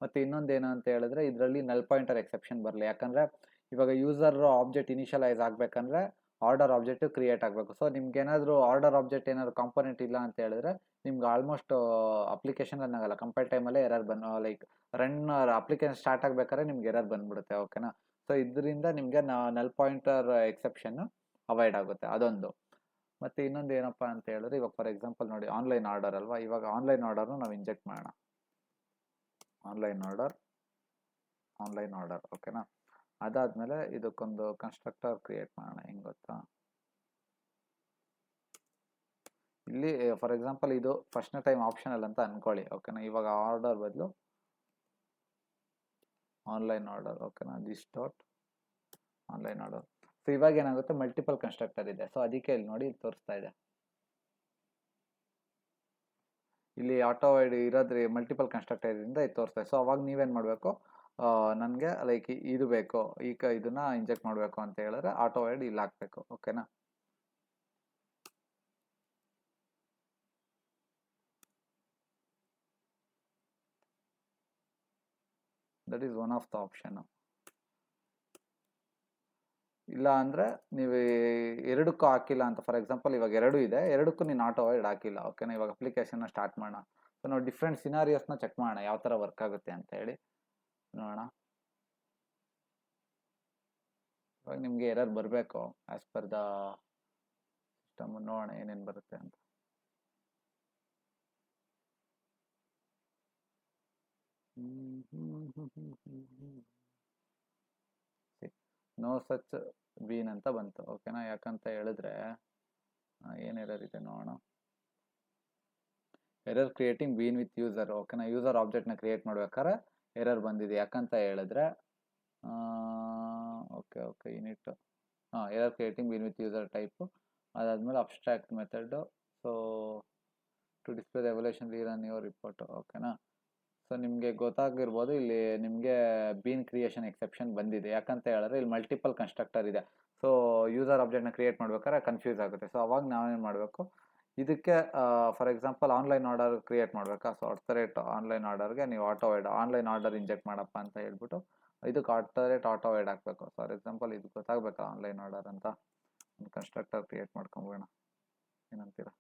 ಮತ್ತು ಇನ್ನೊಂದೇನು ಅಂತ ಹೇಳಿದ್ರೆ ಇದರಲ್ಲಿ ನಲ್ ಪಾಯಿಂಟರ್ ಎಕ್ಸೆಪ್ಷನ್ ಬರಲಿ. ಯಾಕಂದರೆ ಇವಾಗ ಯೂಸರ್ ಆಬ್ಜೆಕ್ಟ್ ಇನಿಷಿಯಲೈಸ್ ಆಗಬೇಕಂದ್ರೆ ಆರ್ಡರ್ ಆಬ್ಜೆಕ್ಟ್ ಕ್ರಿಯೇಟ್ ಆಗಬೇಕು. ಸೊ ನಿಮ್ಗೆ ಏನಾದರೂ ಆರ್ಡರ್ ಆಬ್ಜೆಕ್ಟ್ ಏನಾದರೂ ಕಾಂಪೋನೆಂಟ್ ಇಲ್ಲ ಅಂತ ಹೇಳಿದ್ರೆ ನಿಮ್ಗೆ ಆಲ್ಮೋಸ್ಟ್ ಅಪ್ಲಿಕೇಶನ್ ರನ್ ಆಗಲ್ಲ. ಕಂಪೈಲ್ ಟೈಮಲ್ಲೇ error like run application start ಆಗಬೇಕಾದ್ರೆ ನಿಮ್ಗೆ ಎರರ್ ಬಂದ್ಬಿಡುತ್ತೆ. ಓಕೆನಾ? ಸೊ ಇದರಿಂದ ನಿಮಗೆ ನಲ್ ಪಾಯಿಂಟರ್ ಎಕ್ಸೆಪ್ಷನ್ ಅವಾಯ್ಡ್ ಆಗುತ್ತೆ, ಅದೊಂದು. ಮತ್ತು ಇನ್ನೊಂದು ಏನಪ್ಪ ಅಂತ ಹೇಳಿದ್ರೆ, ಇವಾಗ ಫಾರ್ ಎಕ್ಸಾಂಪಲ್ ನೋಡಿ, ಆನ್ಲೈನ್ ಆರ್ಡರ್ ಅಲ್ವಾ, ಇವಾಗ ಆನ್ಲೈನ್ ಆರ್ಡರ್ನು ನಾವು ಇಂಜೆಕ್ಟ್ ಮಾಡೋಣ. ಆನ್ಲೈನ್ ಆರ್ಡರ್ ಓಕೆನಾ? ಅದಾದಮೇಲೆ ಇದಕ್ಕೊಂದು ಕನ್ಸ್ಟ್ರಕ್ಟರ್ ಕ್ರಿಯೇಟ್ ಮಾಡೋಣ. ಹೆಂಗೆ ಗೊತ್ತಾ, ಇಲ್ಲಿ ಫಾರ್ ಎಕ್ಸಾಂಪಲ್ ಇದು ಫಸ್ಟ್ನೇ ಟೈಮ್ ಆಪ್ಷನಲ್ ಅಂತ ಅಂದ್ಕೊಳ್ಳಿ. ಓಕೆನಾ? ಇವಾಗ ಆರ್ಡರ್ ಬದಲು ಆನ್ಲೈನ್ ಆರ್ಡರ್. ಓಕೆನಾ? This dot online order. So ಇವಾಗ ಏನಾಗುತ್ತೆ, ಮಲ್ಟಿಪಲ್ ಕನ್ಸ್ಟ್ರಕ್ಟರ್ ಇದೆ. ಸೊ ಅದಕ್ಕೆ ಇಲ್ಲಿ ನೋಡಿ, ಇಲ್ಲಿ ತೋರಿಸ್ತಾ ಇದೆ. ಇಲ್ಲಿ ಆಟೋ ವೈಡ್ ಇರೋದ್ರೆ ಮಲ್ಟಿಪಲ್ ಕನ್ಸ್ಟ್ರಕ್ಟರ್ ಇಂದ ಇದು ತೋರಿಸ್ತಾ ಇದೆ. ಸೊ ಅವಾಗ ನೀವೇನು ಮಾಡಬೇಕು, ನನಗೆ ಲೈಕ್ ಇದು ಬೇಕು, ಈಗ ಇದನ್ನ ಇಂಜೆಕ್ಟ್ ಮಾಡಬೇಕು ಅಂತ ಹೇಳಿದ್ರೆ ಆಟೋ ವೈಡ್ ಇಲ್ಲಿ ಹಾಕಬೇಕು. ಓಕೆನಾ? That is one of the option. ಇಲ್ಲ ಅಂದರೆ ನೀವು ಎರಡಕ್ಕೂ ಹಾಕಿಲ್ಲ ಅಂತ, ಫಾರ್ ಎಕ್ಸಾಂಪಲ್ ಇವಾಗ ಎರಡು ಇದೆ, ಎರಡಕ್ಕೂ ನೀನು ಆಟೋ ವೈಡ್ ಹಾಕಿಲ್ಲ. ಓಕೆನಾ? ಇವಾಗ ಅಪ್ಲಿಕೇಶನ್ನ ಸ್ಟಾರ್ಟ್ ಮಾಡೋಣ. ಸೊ ನಾವು ಡಿಫ್ರೆಂಟ್ ಸಿನಾರಿಯೋಸ್ನ ಚೆಕ್ ಮಾಡೋಣ, ಯಾವ ಥರ ವರ್ಕ್ ಆಗುತ್ತೆ ಅಂತ ಹೇಳಿ ನೋಡೋಣ. ಇವಾಗ ನಿಮಗೆ ಎರರ್ ಬರಬೇಕು ಆ್ಯಸ್ ಪರ್ ದ ಸಿಸ್ಟಮ್. ನೋಡೋಣ ಏನೇನು ಬರುತ್ತೆ ಅಂತ. ನೋ ಸಚ್ ಬೀನ್ ಅಂತ ಬಂತು. ಓಕೆನಾ? ಯಾಕಂತ ಹೇಳಿದ್ರೆ ಏನು ಎರರ್ ಇದೆ ನೋಡೋಣ. Error creating bean with user. ಓಕೆನಾ? ಯೂಸರ್ ಆಬ್ಜೆಕ್ಟ್ನ ಕ್ರಿಯೇಟ್ ಮಾಡ್ಬೇಕಾದ್ರೆ ಎರರ್ ಬಂದಿದೆ. ಯಾಕಂತ ಹೇಳಿದ್ರೆ okay unit error creating bean with user type. ಅದಾದಮೇಲೆ abstract method. So to display the evaluation rerun your report. ಓಕೆನಾ? ಸೊ ನಿಮಗೆ ಗೊತ್ತಾಗಿರ್ಬೋದು, ಇಲ್ಲಿ ನಿಮಗೆ ಬೀನ್ ಕ್ರಿಯೇಷನ್ ಎಕ್ಸೆಪ್ಷನ್ ಬಂದಿದೆ. ಯಾಕಂತ ಹೇಳಿದ್ರೆ ಇಲ್ಲಿ ಮಲ್ಟಿಪಲ್ ಕನ್ಸ್ಟ್ರಕ್ಟರ್ ಇದೆ. ಸೊ ಯೂಸರ್ ಆಬ್ಜೆಕ್ಟ್ನ ಕ್ರಿಯೇಟ್ ಮಾಡ್ಬೇಕಾದ್ರೆ ಕನ್ಫ್ಯೂಸ್ ಆಗುತ್ತೆ. ಸೊ ಅವಾಗ ನಾವೇನು ಮಾಡಬೇಕು, ಇದಕ್ಕೆ for example online order create ಮಾಡಬೇಕಾ, ಸೊ @ ಆನ್ಲೈನ್ ಆರ್ಡರ್ಗೆ ನೀವು auto wide online order inject ಮಾಡಪ್ಪ ಅಂತ ಹೇಳ್ಬಿಟ್ಟು ಇದಕ್ಕೆ @ ಆಟೋ ವೈಡ್ ಹಾಕಬೇಕು. ಫಾರ್ ಎಕ್ಸಾಂಪಲ್ ಇದು ಗೊತ್ತಾಗಬೇಕಾ ಆನ್ಲೈನ್ ಆರ್ಡರ್ ಅಂತ, ಒಂದು ಕನ್ಸ್ಟ್ರಕ್ಟರ್ ಕ್ರಿಯೇಟ್ ಮಾಡ್ಕೊಂಬೋಣ. ಏನಂತೀರಾ?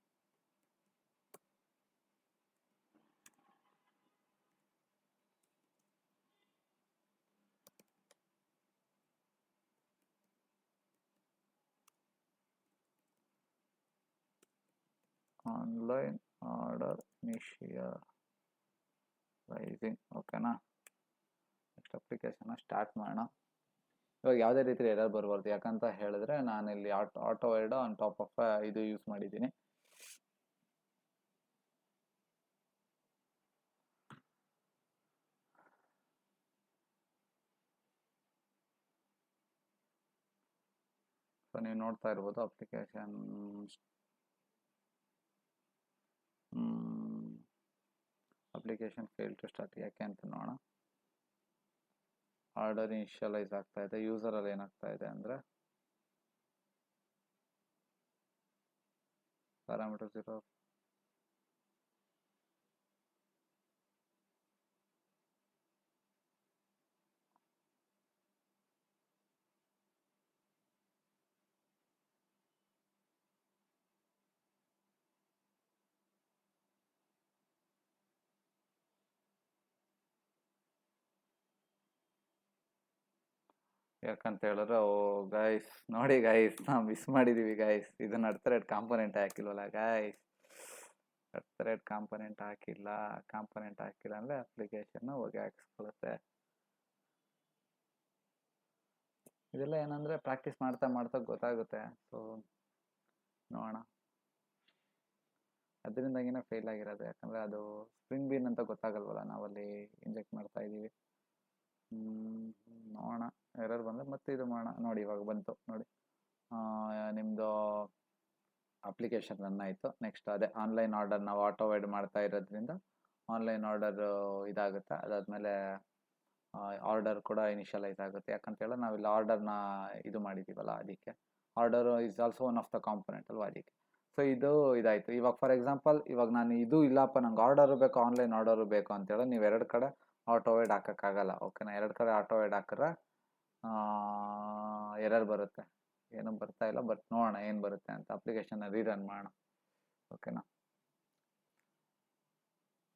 Online order initializing. ಓಕೆನಾ? ನೆಕ್ಸ್ಟ್ ಅಪ್ಲಿಕೇಶನ್ನ ಸ್ಟಾರ್ಟ್ ಮಾಡೋಣ. ಇವಾಗ ಯಾವುದೇ ರೀತಿ ಎರರ್ ಬರಬಾರ್ದು. ಯಾಕಂತ ಹೇಳಿದ್ರೆ ನಾನು ಇಲ್ಲಿ auto wide on top of ಇದು ಯೂಸ್ ಮಾಡಿದ್ದೀನಿ. ಸೊ ನೀವು ನೋಡ್ತಾ ಇರ್ಬೋದು ಅಪ್ಲಿಕೇಶನ್ ಫೇಲ್ ಟು ಸ್ಟಾರ್ಟ್. ಯಾಕೆ ಅಂತ ನೋಡೋಣ. ಆರ್ಡರ್ ಇನಿಷಿಯಲೈಸ್ ಆಗ್ತಾ ಇದೆ. ಯೂಸರಲ್ಲಿ ಏನಾಗ್ತಾ ಇದೆ ಅಂದರೆ ಪ್ಯಾರಾಮೀಟರ್ 0. ಯಾಕಂತ ಹೇಳಿದ್ರೆ ಗೈಸ್ ನೋಡಿ ಗೈಸ್, ನಾವು ಮಿಸ್ ಮಾಡಿದ್ದೀವಿ ಗೈಸ್. ಇದನ್ನ @ ಕಾಂಪೊನೆಂಟ್ ಹಾಕಿಲ್ವಲ್ಲ ಗೈಸ್. @ ಕಾಂಪೊನೆಂಟ್ ಹಾಕಿಲ್ಲ ಅಂದರೆ ಅಪ್ಲಿಕೇಶನ್ ಹೋಗಿ ಹಾಕಿಸ್ಕೊಳ್ಳುತ್ತೆ. ಇದೆಲ್ಲ ಏನಂದರೆ ಪ್ರಾಕ್ಟೀಸ್ ಮಾಡ್ತಾ ಮಾಡ್ತಾ ಗೊತ್ತಾಗುತ್ತೆ. ಸೊ ನೋಡೋಣ. ಅದರಿಂದಾಗಿನೇ ಫೇಲ್ ಆಗಿರೋದು, ಯಾಕಂದರೆ ಅದು ಸ್ಪ್ರಿಂಗ್ ಬೀನ್ ಅಂತ ಗೊತ್ತಾಗಲ್ವಲ್ಲ, ನಾವಲ್ಲಿ ಇಂಜೆಕ್ಟ್ ಮಾಡ್ತಾ ಇದ್ದೀವಿ. ನೋಡೋಣ, ಎರರ್ ಬಂದರೆ ಮತ್ತೆ ಇದು ಮಾಡೋಣ. ನೋಡಿ ಇವಾಗ ಬಂತು ನೋಡಿ, ನಿಮ್ಮದು ಅಪ್ಲಿಕೇಶನ್ ರನ್ ಆಯಿತು. ನೆಕ್ಸ್ಟ್ ಅದೇ ಆನ್ಲೈನ್ ಆರ್ಡರ್ ನಾವು ಆಟೋ ವೈಡ್ ಮಾಡ್ತಾ ಇರೋದ್ರಿಂದ ಆನ್ಲೈನ್ ಆರ್ಡರ್ ಇದಾಗುತ್ತೆ. ಅದಾದಮೇಲೆ ಆರ್ಡರ್ ಕೂಡ ಇನಿಷಿಯಲೈಸ್ ಆಗುತ್ತೆ. ಯಾಕಂತೇಳಿ ನಾವಿಲ್ಲಿ ಆರ್ಡರ್ನ ಇದು ಮಾಡಿದ್ದೀವಲ್ಲ, ಅದಕ್ಕೆ order is also one of the component ಅಲ್ವಾ, ಅದಕ್ಕೆ. ಸೊ ಇದು ಇದಾಯಿತು. ಇವಾಗ ಫಾರ್ ಎಕ್ಸಾಂಪಲ್ ಇವಾಗ ನಾನು ಇದು ಇಲ್ಲಪ್ಪ, ನಂಗೆ ಆರ್ಡರು ಬೇಕು, ಆನ್ಲೈನ್ ಆರ್ಡರು ಬೇಕು ಅಂತೇಳಿ ನೀವು ಎರಡು ಕಡೆ ಆಟೋ ವೈಡ್ ಹಾಕೋಕ್ಕಾಗಲ್ಲ. ಓಕೆನಾ, ಎರಡು ಕಡೆ ಆಟೋ ವೈಡ್ ಹಾಕಿದ್ರೆ ಎರರ್ ಬರುತ್ತೆ. ಏನೂ ಬರ್ತಾ ಇಲ್ಲ, ಬಟ್ ನೋಡೋಣ ಏನು ಬರುತ್ತೆ ಅಂತ. ಅಪ್ಲಿಕೇಶನ್ನ ರೀರನ್ ಮಾಡೋಣ. ಓಕೆನಾ,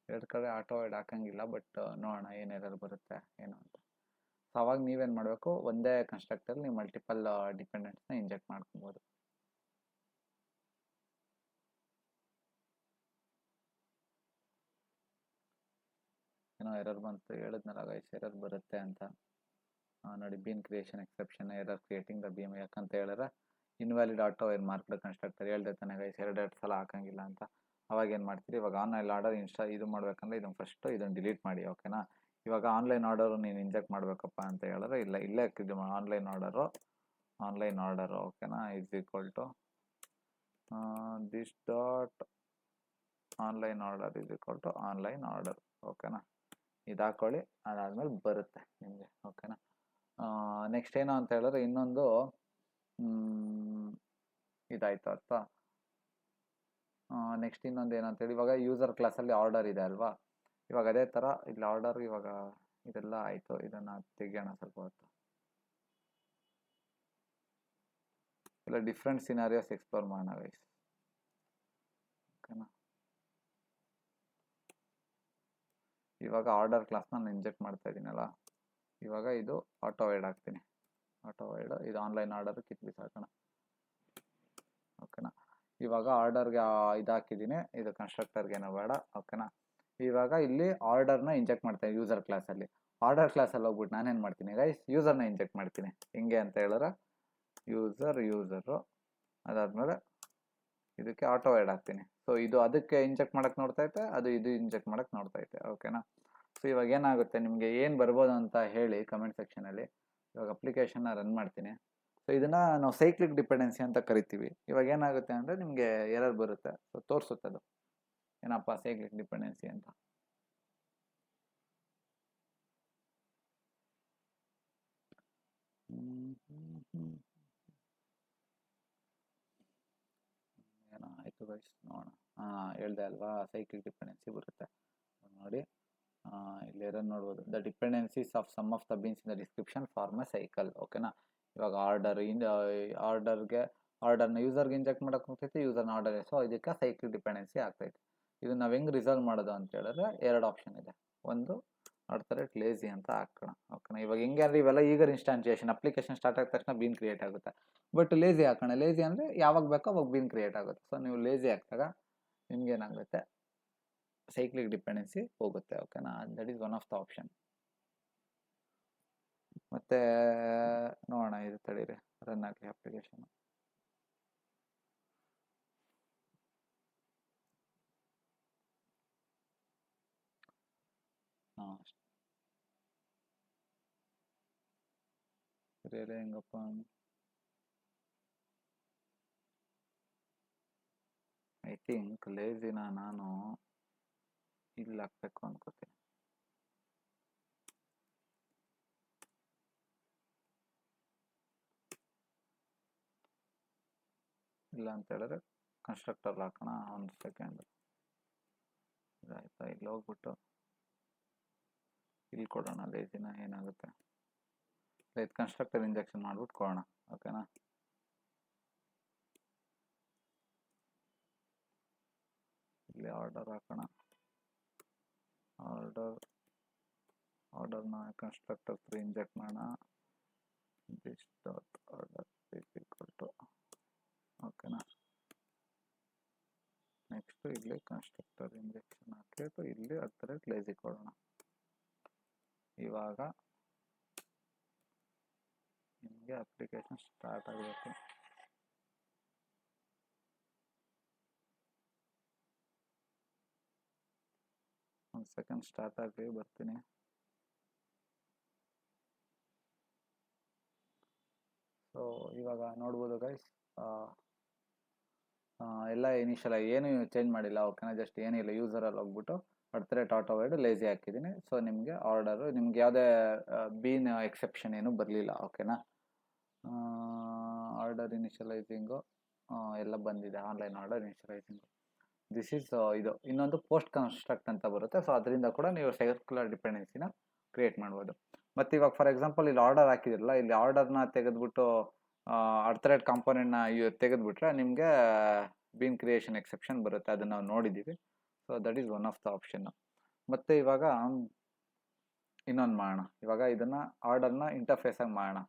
ಎರಡು ಕಡೆ ಆಟೋ ವೈಡ್ ಹಾಕಂಗಿಲ್ಲ, ಬಟ್ ನೋಡೋಣ ಏನು ಎರರ್ ಬರುತ್ತೆ ಏನು ಅಂತ. ಸೊ ಅವಾಗ ನೀವೇನು ಮಾಡಬೇಕು, ಒಂದೇ ಕನ್ಸ್ಟ್ರಕ್ಟಲ್ಲಿ ನೀವು ಮಲ್ಟಿಪಲ್ ಡಿಪೆಂಡೆಂಟ್ಸ್ನ ಇಂಜೆಕ್ಟ್ ಮಾಡ್ಕೊಬೋದು. ಏನೋ ಎರರ್ ಬಂತು ಹೇಳಿದ್ನಲ್ಲ ಗೈಸ್, ಎರರ್ ಬರುತ್ತೆ ಅಂತ. ನೋಡಿ, bean creation exception error creating the bean. ಯಾಕಂತ ಹೇಳಿದ್ರೆ invalid autowire marked constructor ಹೇಳ್ದೆ ತಾನೆ ಗೈಸ್, ಎರಡೆರಡು ಸಲ ಹಾಕಂಗಿಲ್ಲ ಅಂತ. ಅವಾಗ ಏನು ಮಾಡ್ತೀರಿ, ಇವಾಗ ಆನ್ಲೈನ್ ಆರ್ಡರ್ ಇದು ಮಾಡಬೇಕಂದ್ರೆ ಇದನ್ನು ಫಸ್ಟು ಇದನ್ನು ಡಿಲೀಟ್ ಮಾಡಿ. ಓಕೆನಾ, ಇವಾಗ ಆನ್ಲೈನ್ ಆರ್ಡರು ನೀನು ಇಂಜೆಕ್ಟ್ ಮಾಡಬೇಕಪ್ಪ ಅಂತ ಹೇಳಿದ್ರೆ ಇಲ್ಲೇ ಇದು ಆನ್ಲೈನ್ ಆರ್ಡರು ಓಕೆನಾ, is equal to this dot online order is equal to online order. ಓಕೆನಾ, ಇದು ಹಾಕೊಳ್ಳಿ, ಅದಾದಮೇಲೆ ಬರುತ್ತೆ ನಿಮಗೆ. ಓಕೆನಾ, ನೆಕ್ಸ್ಟ್ ಏನು ಅಂತ ಹೇಳಿದ್ರೆ ಇನ್ನೊಂದು ಇದಾಯ್ತು ಅರ್ಥ. ನೆಕ್ಸ್ಟ್ ಇನ್ನೊಂದು ಏನಂತೇಳಿ, ಇವಾಗ ಯೂಸರ್ ಕ್ಲಾಸಲ್ಲಿ ಆರ್ಡರ್ ಇದೆ ಅಲ್ವಾ, ಇವಾಗ ಅದೇ ಥರ ಇಲ್ಲಿ ಆರ್ಡರ್ ಇವಾಗ ಇದೆಲ್ಲ ಆಯಿತು. ಇದನ್ನು ತೆಗಿಯೋಣ ಸ್ವಲ್ಪ ಹೊತ್ತು. ಇಲ್ಲ, ಡಿಫ್ರೆಂಟ್ ಸಿನಾರಿಯೋಸ್ ಎಕ್ಸ್ಪ್ಲೋರ್ ಮಾಡೋಣ ಗೈಸ್. ಓಕೆನಾ, ಇವಾಗ ಆರ್ಡರ್ ಕ್ಲಾಸ್ ನಾನು ಇಂಜೆಕ್ಟ್ ಮಾಡ್ತಾ ಇದ್ದೀನಲ್ಲ, ಇವಾಗ ಇದು ಆಟೋ ವೈಡ್ ಹಾಕ್ತೀನಿ. ಆಟೋ ವೈಡ್ ಇದು ಆನ್ಲೈನ್ ಆರ್ಡರ್ ಕಿತ್ಬಿಸಾಕೋಣ. ಓಕೆನಾ, ಇವಾಗ ಆರ್ಡರ್ಗೆ ಇದು ಹಾಕಿದ್ದೀನಿ, ಇದು ಕನ್ಸ್ಟ್ರಕ್ಟರ್ಗೆ ಏನೋ ಬೇಡ. ಓಕೆನಾ, ಇವಾಗ ಇಲ್ಲಿ ಆರ್ಡರ್ನ ಇಂಜೆಕ್ಟ್ ಮಾಡ್ತೀನಿ ಯೂಸರ್ ಕ್ಲಾಸಲ್ಲಿ. ಆರ್ಡರ್ ಕ್ಲಾಸಲ್ಲಿ ಹೋಗ್ಬಿಟ್ಟು ನಾನೇನು ಮಾಡ್ತೀನಿ ಗೈಸ್, ಯೂಸರ್ನ ಇಂಜೆಕ್ಟ್ ಮಾಡ್ತೀನಿ. ಹಿಂಗೆ ಅಂತ ಹೇಳಿದ್ರೆ ಯೂಸರು ಅದಾದಮೇಲೆ ಇದಕ್ಕೆ ಆಟೋ ವೈಡ್ ಹಾಕ್ತೀನಿ. ಸೊ ಇದು ಅದಕ್ಕೆ ಇಂಜೆಕ್ಟ್ ಮಾಡೋಕ್ಕೆ ನೋಡ್ತೈತೆ, ಅದು ಇದು ಇಂಜೆಕ್ಟ್ ಮಾಡೋಕ್ಕೆ ನೋಡ್ತೈತೆ. ಓಕೆನಾ, ಸೊ ಇವಾಗ ಏನಾಗುತ್ತೆ, ನಿಮಗೆ ಏನು ಬರ್ಬೋದು ಅಂತ ಹೇಳಿ ಕಮೆಂಟ್ ಸೆಕ್ಷನಲ್ಲಿ. ಇವಾಗ ಅಪ್ಲಿಕೇಶನ್ನ ರನ್ ಮಾಡ್ತೀನಿ. ಸೊ ಇದನ್ನು ನಾವು ಸೈಕ್ಲಿಕ್ ಡಿಪೆಂಡೆನ್ಸಿ ಅಂತ ಕರಿತೀವಿ. ಇವಾಗ ಏನಾಗುತ್ತೆ ಅಂದರೆ ನಿಮಗೆ ಎರರ್ ಬರುತ್ತೆ. ಸೊ ತೋರಿಸುತ್ತೆ ಅದು ಏನಪ್ಪ ಸೈಕ್ಲಿಕ್ ಡಿಪೆಂಡೆನ್ಸಿ ಅಂತ. ಏನೋ ಆಯಿತು ಗೈಸ್, ನೋಡೋಣ. ಹೇಳ್ದೆ ಅಲ್ವಾ, ಸೈಕ್ಲಿಕ್ ಡಿಪೆಂಡೆನ್ಸಿ ಬರುತ್ತೆ ನೋಡಿ. ಇಲ್ಲಿ ಎರರ್ ನೋಡ್ಬೋದು, the dependencies of some of the beans in the description form a cycle. ಓಕೆನಾ, ಇವಾಗ ಆರ್ಡರ್ನ ಯೂಸರ್ಗೆ ಇಂಜೆಕ್ಟ್ ಮಾಡೋಕೆ ಹೋಗ್ತೈತೆ, ಯೂಸರ್ನ ಆರ್ಡರ್. ಸೊ ಇದಕ್ಕೆ ಸೈಕ್ಲಿಕ್ ಡಿಪೆಂಡೆನ್ಸಿ ಆಗ್ತೈತೆ. ಇದನ್ನು ನಾವು ಹೆಂಗೆ ರಿಸಾಲ್ವ್ ಮಾಡೋದು ಅಂತ ಹೇಳಿದ್ರೆ ಎರಡು ಆಪ್ಷನ್ ಇದೆ. ಒಂದು ಆಡ್ತಾರೆ ಲೇಸಿ ಅಂತ ಹಾಕೋಣ. ಓಕೆನಾ, ಇವಾಗ ಹೆಂಗೆ ಅಂದರೆ ಇವೆಲ್ಲ ಈಗರ್ ಇನ್ಸ್ಟಾನ್ಸಿಯೇಷನ್, ಅಪ್ಲಿಕೇಶನ್ ಸ್ಟಾರ್ಟ್ ಆದ ತಕ್ಷಣ ಬೀನ್ ಕ್ರಿಯೇಟ್ ಆಗುತ್ತೆ. ಬಟ್ ಲೇಸಿ ಹಾಕೋಣ. ಲೇಸಿ ಅಂದರೆ ಯಾವಾಗ ಬೇಕೋ ಅವಾಗ ಬೀನ್ ಕ್ರಿಯೇಟ್ ಆಗುತ್ತೆ. ಸೊ ನೀವು ಲೇಸಿ ಹಾಕಿದಾಗ ನಿಮ್ಗೇನಾಗುತ್ತೆ, ಸೈಕ್ಲಿಕ್ ಡಿಪೆಂಡೆನ್ಸಿ ಹೋಗುತ್ತೆ. ಓಕೆನಾ, that is one of the option. ಮತ್ತೆ ನೋಡೋಣ, ಇದು ತಡೀರಿ, ರನ್ ಆಗಲಿ ಅಪ್ಲಿಕೇಶನ್. ಸರಿಯಲ್ಲ ಹೆಂಗಪ್ಪ, ಐ ಥಿಂಕ್ ಲೇಸಿನ ನಾನು ಇಲ್ಲಿ ಹಾಕ್ಬೇಕು ಅನ್ಕೋತೀನಿ. ಇಲ್ಲ ಅಂತ ಹೇಳಿದ್ರೆ ಕನ್ಸ್ಟ್ರಕ್ಟರ್ ಹಾಕೋಣ. ಒಂದು ಸೆಕೆಂಡ್, ಇದಾಯ್ತಾ? ಇಲ್ಲಿ ಹೋಗ್ಬಿಟ್ಟು ಇಲ್ಲಿ ಕೊಡೋಣ ಲೇಸಿನ, ಏನಾಗುತ್ತೆ ಇದು ಕನ್ಸ್ಟ್ರಕ್ಟರ್ ಇಂಜೆಕ್ಷನ್ ಮಾಡ್ಬಿಟ್ಟು ಕೊಡೋಣ. ಓಕೆನಾ, ಇಲ್ಲಿ ಆರ್ಡರ್ ಹಾಕೋಣ. ಆರ್ಡರ್ನ ಕನ್ಸ್ಟ್ರಕ್ಟರ್ 3 ಇಂಜೆಕ್ಟ್ ಮಾಡೋಣ. This dot order is equal to. ಓಕೆನಾ, ನೆಕ್ಸ್ಟ್ ಇಲ್ಲಿ ಕನ್ಸ್ಟ್ರಕ್ಟರ್ ಇಂಜೆಕ್ಷನ್ ಹಾಕಿಬಿಟ್ಟು ಇಲ್ಲಿ ಲೇಸಿ ಕೊಡೋಣ. ಇವಾಗ ನಿಮಗೆ ಅಪ್ಲಿಕೇಶನ್ ಸ್ಟಾರ್ಟ್ ಆಗಬೇಕು. ಒಂದು ಸೆಕೆಂಡ್ ಸ್ಟಾರ್ಟ್ ಆಗಲಿ, ಬರ್ತೀನಿ. ಸೊ ಇವಾಗ ನೋಡ್ಬೋದು ಗೈಸ್, ಎಲ್ಲ ಇನಿಷಿಯಲ್ ಏನು ಚೇಂಜ್ ಮಾಡಿಲ್ಲ, ಓಕೆನಾ. ಜಸ್ಟ್ ಏನಿಲ್ಲ, ಯೂಸರಲ್ಲಿ ಹೋಗ್ಬಿಟ್ಟು @auto ಲೇಸಿ ಹಾಕಿದ್ದೀನಿ. ಸೊ ನಿಮಗೆ ಆರ್ಡರು, ನಿಮ್ಗೆ ಯಾವುದೇ ಬೀನ್ ಎಕ್ಸೆಪ್ಷನ್ ಏನು ಬರಲಿಲ್ಲ, ಓಕೆನಾ. ಆರ್ಡರ್ ಇನಿಷಿಯಲೈಸಿಂಗು ಎಲ್ಲ ಬಂದಿದೆ, ಆನ್ಲೈನ್ ಆರ್ಡರ್ ಇನಿಷಿಯಲೈಸಿಂಗು. ದಿಸ್ ಈಸ್ ಇದು. ಇನ್ನೊಂದು ಪೋಸ್ಟ್ ಕನ್ಸ್ಟ್ರಕ್ಟ್ ಅಂತ ಬರುತ್ತೆ. ಸೊ ಅದರಿಂದ ಕೂಡ ನೀವು ಸರ್ಕ್ಯುಲರ್ ಡಿಪೆಂಡೆನ್ಸಿನ ಕ್ರಿಯೇಟ್ ಮಾಡ್ಬೋದು. ಮತ್ತು ಇವಾಗ ಫಾರ್ ಎಕ್ಸಾಂಪಲ್ ಇಲ್ಲಿ ಆರ್ಡರ್ ಹಾಕಿದಿರಲ್ಲ, ಇಲ್ಲಿ ಆರ್ಡರ್ನ ತೆಗೆದುಬಿಟ್ಟು ಕಾಂಪೋನೆಂಟ್ನ ತೆಗೆದುಬಿಟ್ರೆ ನಿಮಗೆ ಬೀನ್ ಕ್ರಿಯೇಷನ್ ಎಕ್ಸೆಪ್ಷನ್ ಬರುತ್ತೆ. ಅದನ್ನು ನಾವು ನೋಡಿದ್ದೀವಿ. So that is one of the option. ಮತ್ತು ಇವಾಗ ಇನ್ನೊಂದು ಮಾಡೋಣ. ಇವಾಗ ಇದನ್ನು ಆರ್ಡರ್ನ ಇಂಟರ್ಫೇಸಾಗಿ ಮಾಡೋಣ.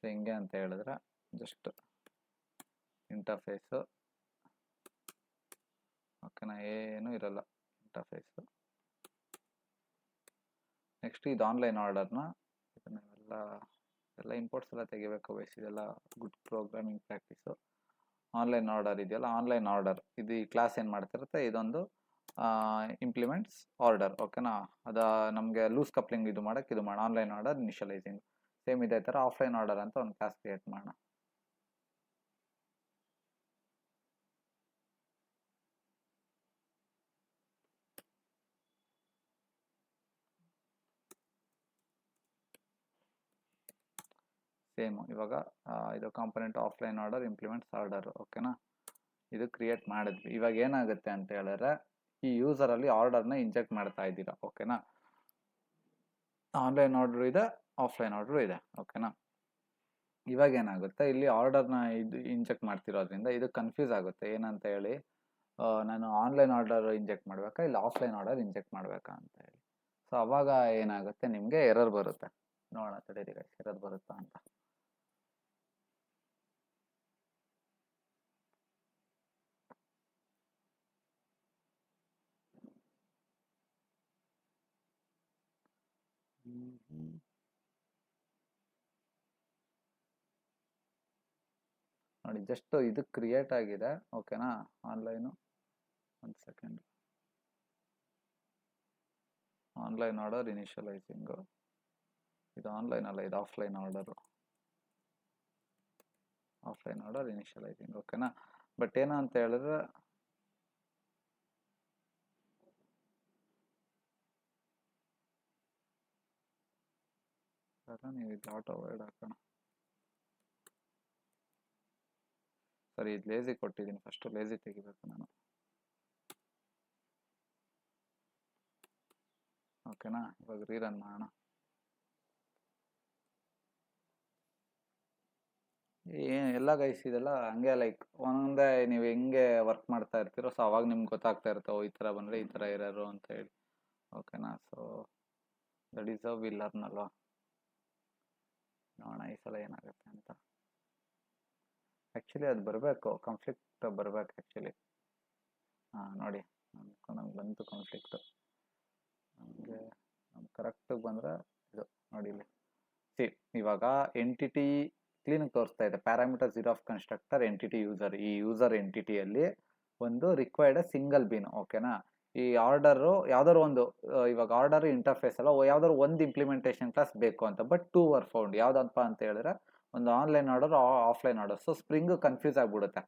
ಸೊ ಹಿಂಗೆ ಅಂತ ಹೇಳಿದ್ರೆ ಜಸ್ಟ್ ಇಂಟರ್ಫೇಸು, ಓಕೆನಾ, ಏನೂ ಇರಲ್ಲ ಇಂಟರ್ಫೇಸು. ನೆಕ್ಸ್ಟ್ ಇದು ಆನ್ಲೈನ್ ಆರ್ಡರ್ನ ಎಲ್ಲ ಇಂಪೋರ್ಟ್ಸ್ ಎಲ್ಲ ತೆಗಿಬೇಕು ವಯಸ್ಸು. ಇದೆಲ್ಲ good programming practice. Online order ಇದೆಯಲ್ಲ, ಆನ್ಲೈನ್ ಆರ್ಡರ್ ಇದು ಈ ಕ್ಲಾಸ್ ಏನು ಮಾಡ್ತಿರುತ್ತೆ, ಇದೊಂದು ಇಂಪ್ಲಿಮೆಂಟ್ಸ್ ಆರ್ಡರ್, ಓಕೆನಾ. ಅದು ನಮಗೆ ಲೂಸ್ ಕಪ್ಲಿಂಗ್ ಇದು ಮಾಡೋಕ್ಕೆ ಇದು ಮಾಡೋಣ. ಆನ್ಲೈನ್ ಆರ್ಡರ್ ಇನಿಷಿಯಲೈಸಿಂಗ್ ಸೇಮ್ ಇದೇ ಥರ ಆಫ್ಲೈನ್ ಆರ್ಡರ್ ಅಂತ ಒಂದು ಕ್ಲಾಸ್ ಕ್ರಿಯೇಟ್ ಮಾಡೋಣ. ಸೇಮ್ ಇವಾಗ ಇದು component offline order implements order, ಓಕೆನಾ. ಇದು ಕ್ರಿಯೇಟ್ ಮಾಡಿದ್ವಿ. ಇವಾಗ ಏನಾಗುತ್ತೆ ಅಂತ ಹೇಳಿದ್ರೆ, ಈ ಯೂಸರಲ್ಲಿ ಆರ್ಡರ್ನ ಇಂಜೆಕ್ಟ್ ಮಾಡ್ತಾ ಇದ್ದೀರಾ, ಓಕೆನಾ. ಆನ್ಲೈನ್ ಆರ್ಡರ್ ಇದೆ, ಆಫ್ಲೈನ್ ಆರ್ಡರ್ ಇದೆ, ಓಕೆನಾ. ಇವಾಗ ಏನಾಗುತ್ತೆ, ಇಲ್ಲಿ ಆರ್ಡರ್ನ ಇದು ಇಂಜೆಕ್ಟ್ ಮಾಡ್ತಿರೋದ್ರಿಂದ ಇದು ಕನ್ಫ್ಯೂಸ್ ಆಗುತ್ತೆ. ಏನಂತ ಹೇಳಿ, ನಾನು ಆನ್ಲೈನ್ ಆರ್ಡರ್ ಇಂಜೆಕ್ಟ್ ಮಾಡಬೇಕಾ ಇಲ್ಲ ಆಫ್ಲೈನ್ ಆರ್ಡರ್ ಇಂಜೆಕ್ಟ್ ಮಾಡಬೇಕಾ ಅಂತ ಹೇಳಿ. ಸೊ ಅವಾಗ ಏನಾಗುತ್ತೆ, ನಿಮಗೆ ಎರರ್ ಬರುತ್ತೆ. ನೋಡೋಣ ತಡೀರಿ ಗೈಸ್, ಎರರ್ ಬರುತ್ತಾ ಅಂತ. ನೋಡಿ, ಜಸ್ಟ್ ಇದು ಕ್ರಿಯೇಟ್ ಆಗಿದೆ, ಓಕೆನಾ. ಆನ್ಲೈನು, ಒಂದು ಸೆಕೆಂಡ್. ಆನ್ಲೈನ್ ಆರ್ಡರ್ ಇನಿಷಿಯಲೈಸಿಂಗು, ಇದು ಆನ್ಲೈನ್ ಅಲ್ಲ, ಇದು offline order. Offline order initializing, ಓಕೆನಾ. ಬಟ್ ಏನು ಅಂತ ಹೇಳಿದ್ರೆ, ನೀವು ಇದು ಆಟೋ ವರ್ಡ್ ಹಾಕೋಣ. ಸರಿ, ಇದು ಲೇಸಿ ಕೊಟ್ಟಿದ್ದೀನಿ, ಫಸ್ಟು ಲೇಸಿ ತೆಗಿಬೇಕು ನಾನು, ಓಕೆನಾ. ಇವಾಗ ರೀರನ್ ಮಾಡೋಣ. ಎಲ್ಲ ಗೈಸ್ ಇದೆಲ್ಲ ಹಂಗೆ ಲೈಕ್ ಒಂದೇ ನೀವು ಹೆಂಗೆ ವರ್ಕ್ ಮಾಡ್ತಾ ಇರ್ತೀರೋ, ಸೊ ಅವಾಗ ನಿಮ್ಗೆ ಗೊತ್ತಾಗ್ತಾ ಇರುತ್ತೆ, ಈ ಥರ ಬಂದರೆ ಈ ಥರ ಇರೋರು ಅಂತ ಹೇಳಿ, ಓಕೆನಾ. So that is we learn ಅಲ್ವಾ. ನೋಡೋಣ ಈ ಸಲ ಏನಾಗುತ್ತೆ ಅಂತ. ಆ್ಯಕ್ಚುಲಿ ಅದು ಬರಬೇಕು, ಕಾನ್ಫ್ಲಿಕ್ಟ್ ಬರಬೇಕು ಆ್ಯಕ್ಚುಲಿ. ನೋಡಿ, ನಮ್ಗೆ ಬಂತು ಕಾನ್ಫ್ಲಿಕ್ಟು. ನಮಗೆ ಕರೆಕ್ಟಾಗಿ ಬಂದರೆ ಇದು ನೋಡಿ ಇಲ್ಲಿ. ಇವಾಗ ಎಂಟಿಟಿ ಕ್ಲೀನಾಗಿ ತೋರಿಸ್ತಾ ಇದೆ. Parameter 0 of constructor entity user. ಈ ಯೂಸರ್ ಎಂಟಿಟಿಯಲ್ಲಿ ಒಂದು ರಿಕ್ವೈರ್ಡ್ ಸಿಂಗಲ್ ಬೀನ್, ಓಕೆನಾ. ಈ ಆರ್ಡರು ಯಾವ್ದಾದ್ರು ಒಂದು, ಇವಾಗ ಆರ್ಡರ್ ಇಂಟರ್ಫೇಸ್ ಅಲ್ಲ, ಯಾವ್ದಾದ್ರು ಒಂದು ಇಂಪ್ಲಿಮೆಂಟೇಷನ್ ಕ್ಲಾಸ್ ಬೇಕು ಅಂತ. But 2 var found. ಯಾವುದಪ್ಪ ಅಂತ ಹೇಳಿದ್ರೆ, ಒಂದು online order, offline order. So spring confuse ಆಗಿಬಿಡುತ್ತೆ.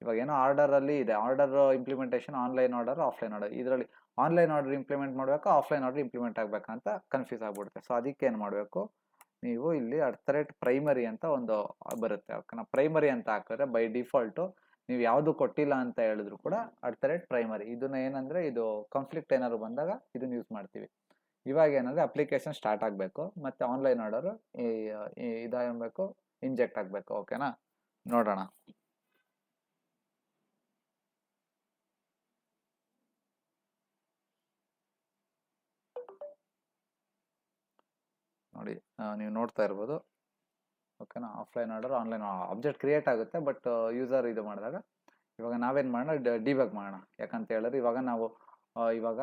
ಇವಾಗ ಏನೋ ಆರ್ಡರಲ್ಲಿ ಇದೆ, order implementation online order, offline order. ಇದರಲ್ಲಿ ಆನ್ಲೈನ್ ಆರ್ಡರ್ ಇಂಪ್ಲಿಮೆಂಟ್ ಮಾಡಬೇಕಾ ಆಫ್ಲೈನ್ ಆರ್ಡರ್ ಇಂಪ್ಲಿಮೆಂಟ್ ಆಗಬೇಕಂತ ಕನ್ಫ್ಯೂಸ್ ಆಗಿಬಿಡುತ್ತೆ. ಸೊ ಅದಕ್ಕೆ ಏನು ಮಾಡಬೇಕು, ನೀವು ಇಲ್ಲಿ @ಪ್ರೈಮರಿ ಅಂತ ಒಂದು ಬರುತ್ತೆ, ಓಕೆನಾ. ಪ್ರೈಮರಿ ಅಂತ ಹಾಕಿದ್ರೆ ಬೈ ಡಿಫಾಲ್ಟು ನೀವು ಯಾವುದು ಕೊಟ್ಟಿಲ್ಲ ಅಂತ ಹೇಳಿದ್ರು ಕೂಡ @ಪ್ರೈಮರಿ. ಇದನ್ನ ಏನಂದರೆ, ಇದು ಕಾನ್ಫ್ಲಿಕ್ಟ್ ಏನಾದ್ರು ಬಂದಾಗ ಇದನ್ನ ಯೂಸ್ ಮಾಡ್ತೀವಿ. ಇವಾಗ ಏನಂದರೆ, ಅಪ್ಲಿಕೇಶನ್ ಸ್ಟಾರ್ಟ್ ಆಗಬೇಕು ಮತ್ತು ಆನ್ಲೈನ್ ಆರ್ಡರು ಇದಾಗಬೇಕು, ಇಂಜೆಕ್ಟ್ ಆಗಬೇಕು, ಓಕೆನಾ. ನೋಡೋಣ. ನೋಡಿ, ನೀವು ನೋಡ್ತಾ ಇರ್ಬೋದು, ಓಕೆನಾ. Offline order, online object create ಆಗುತ್ತೆ, ಬಟ್ ಯೂಸರ್ ಇದು ಮಾಡಿದಾಗ ಇವಾಗ ನಾವೇನು ಮಾಡೋಣ, ಡಿಬಗ್ ಮಾಡೋಣ. ಯಾಕಂತ ಹೇಳಿದ್ರೆ ಇವಾಗ ನಾವು ಇವಾಗ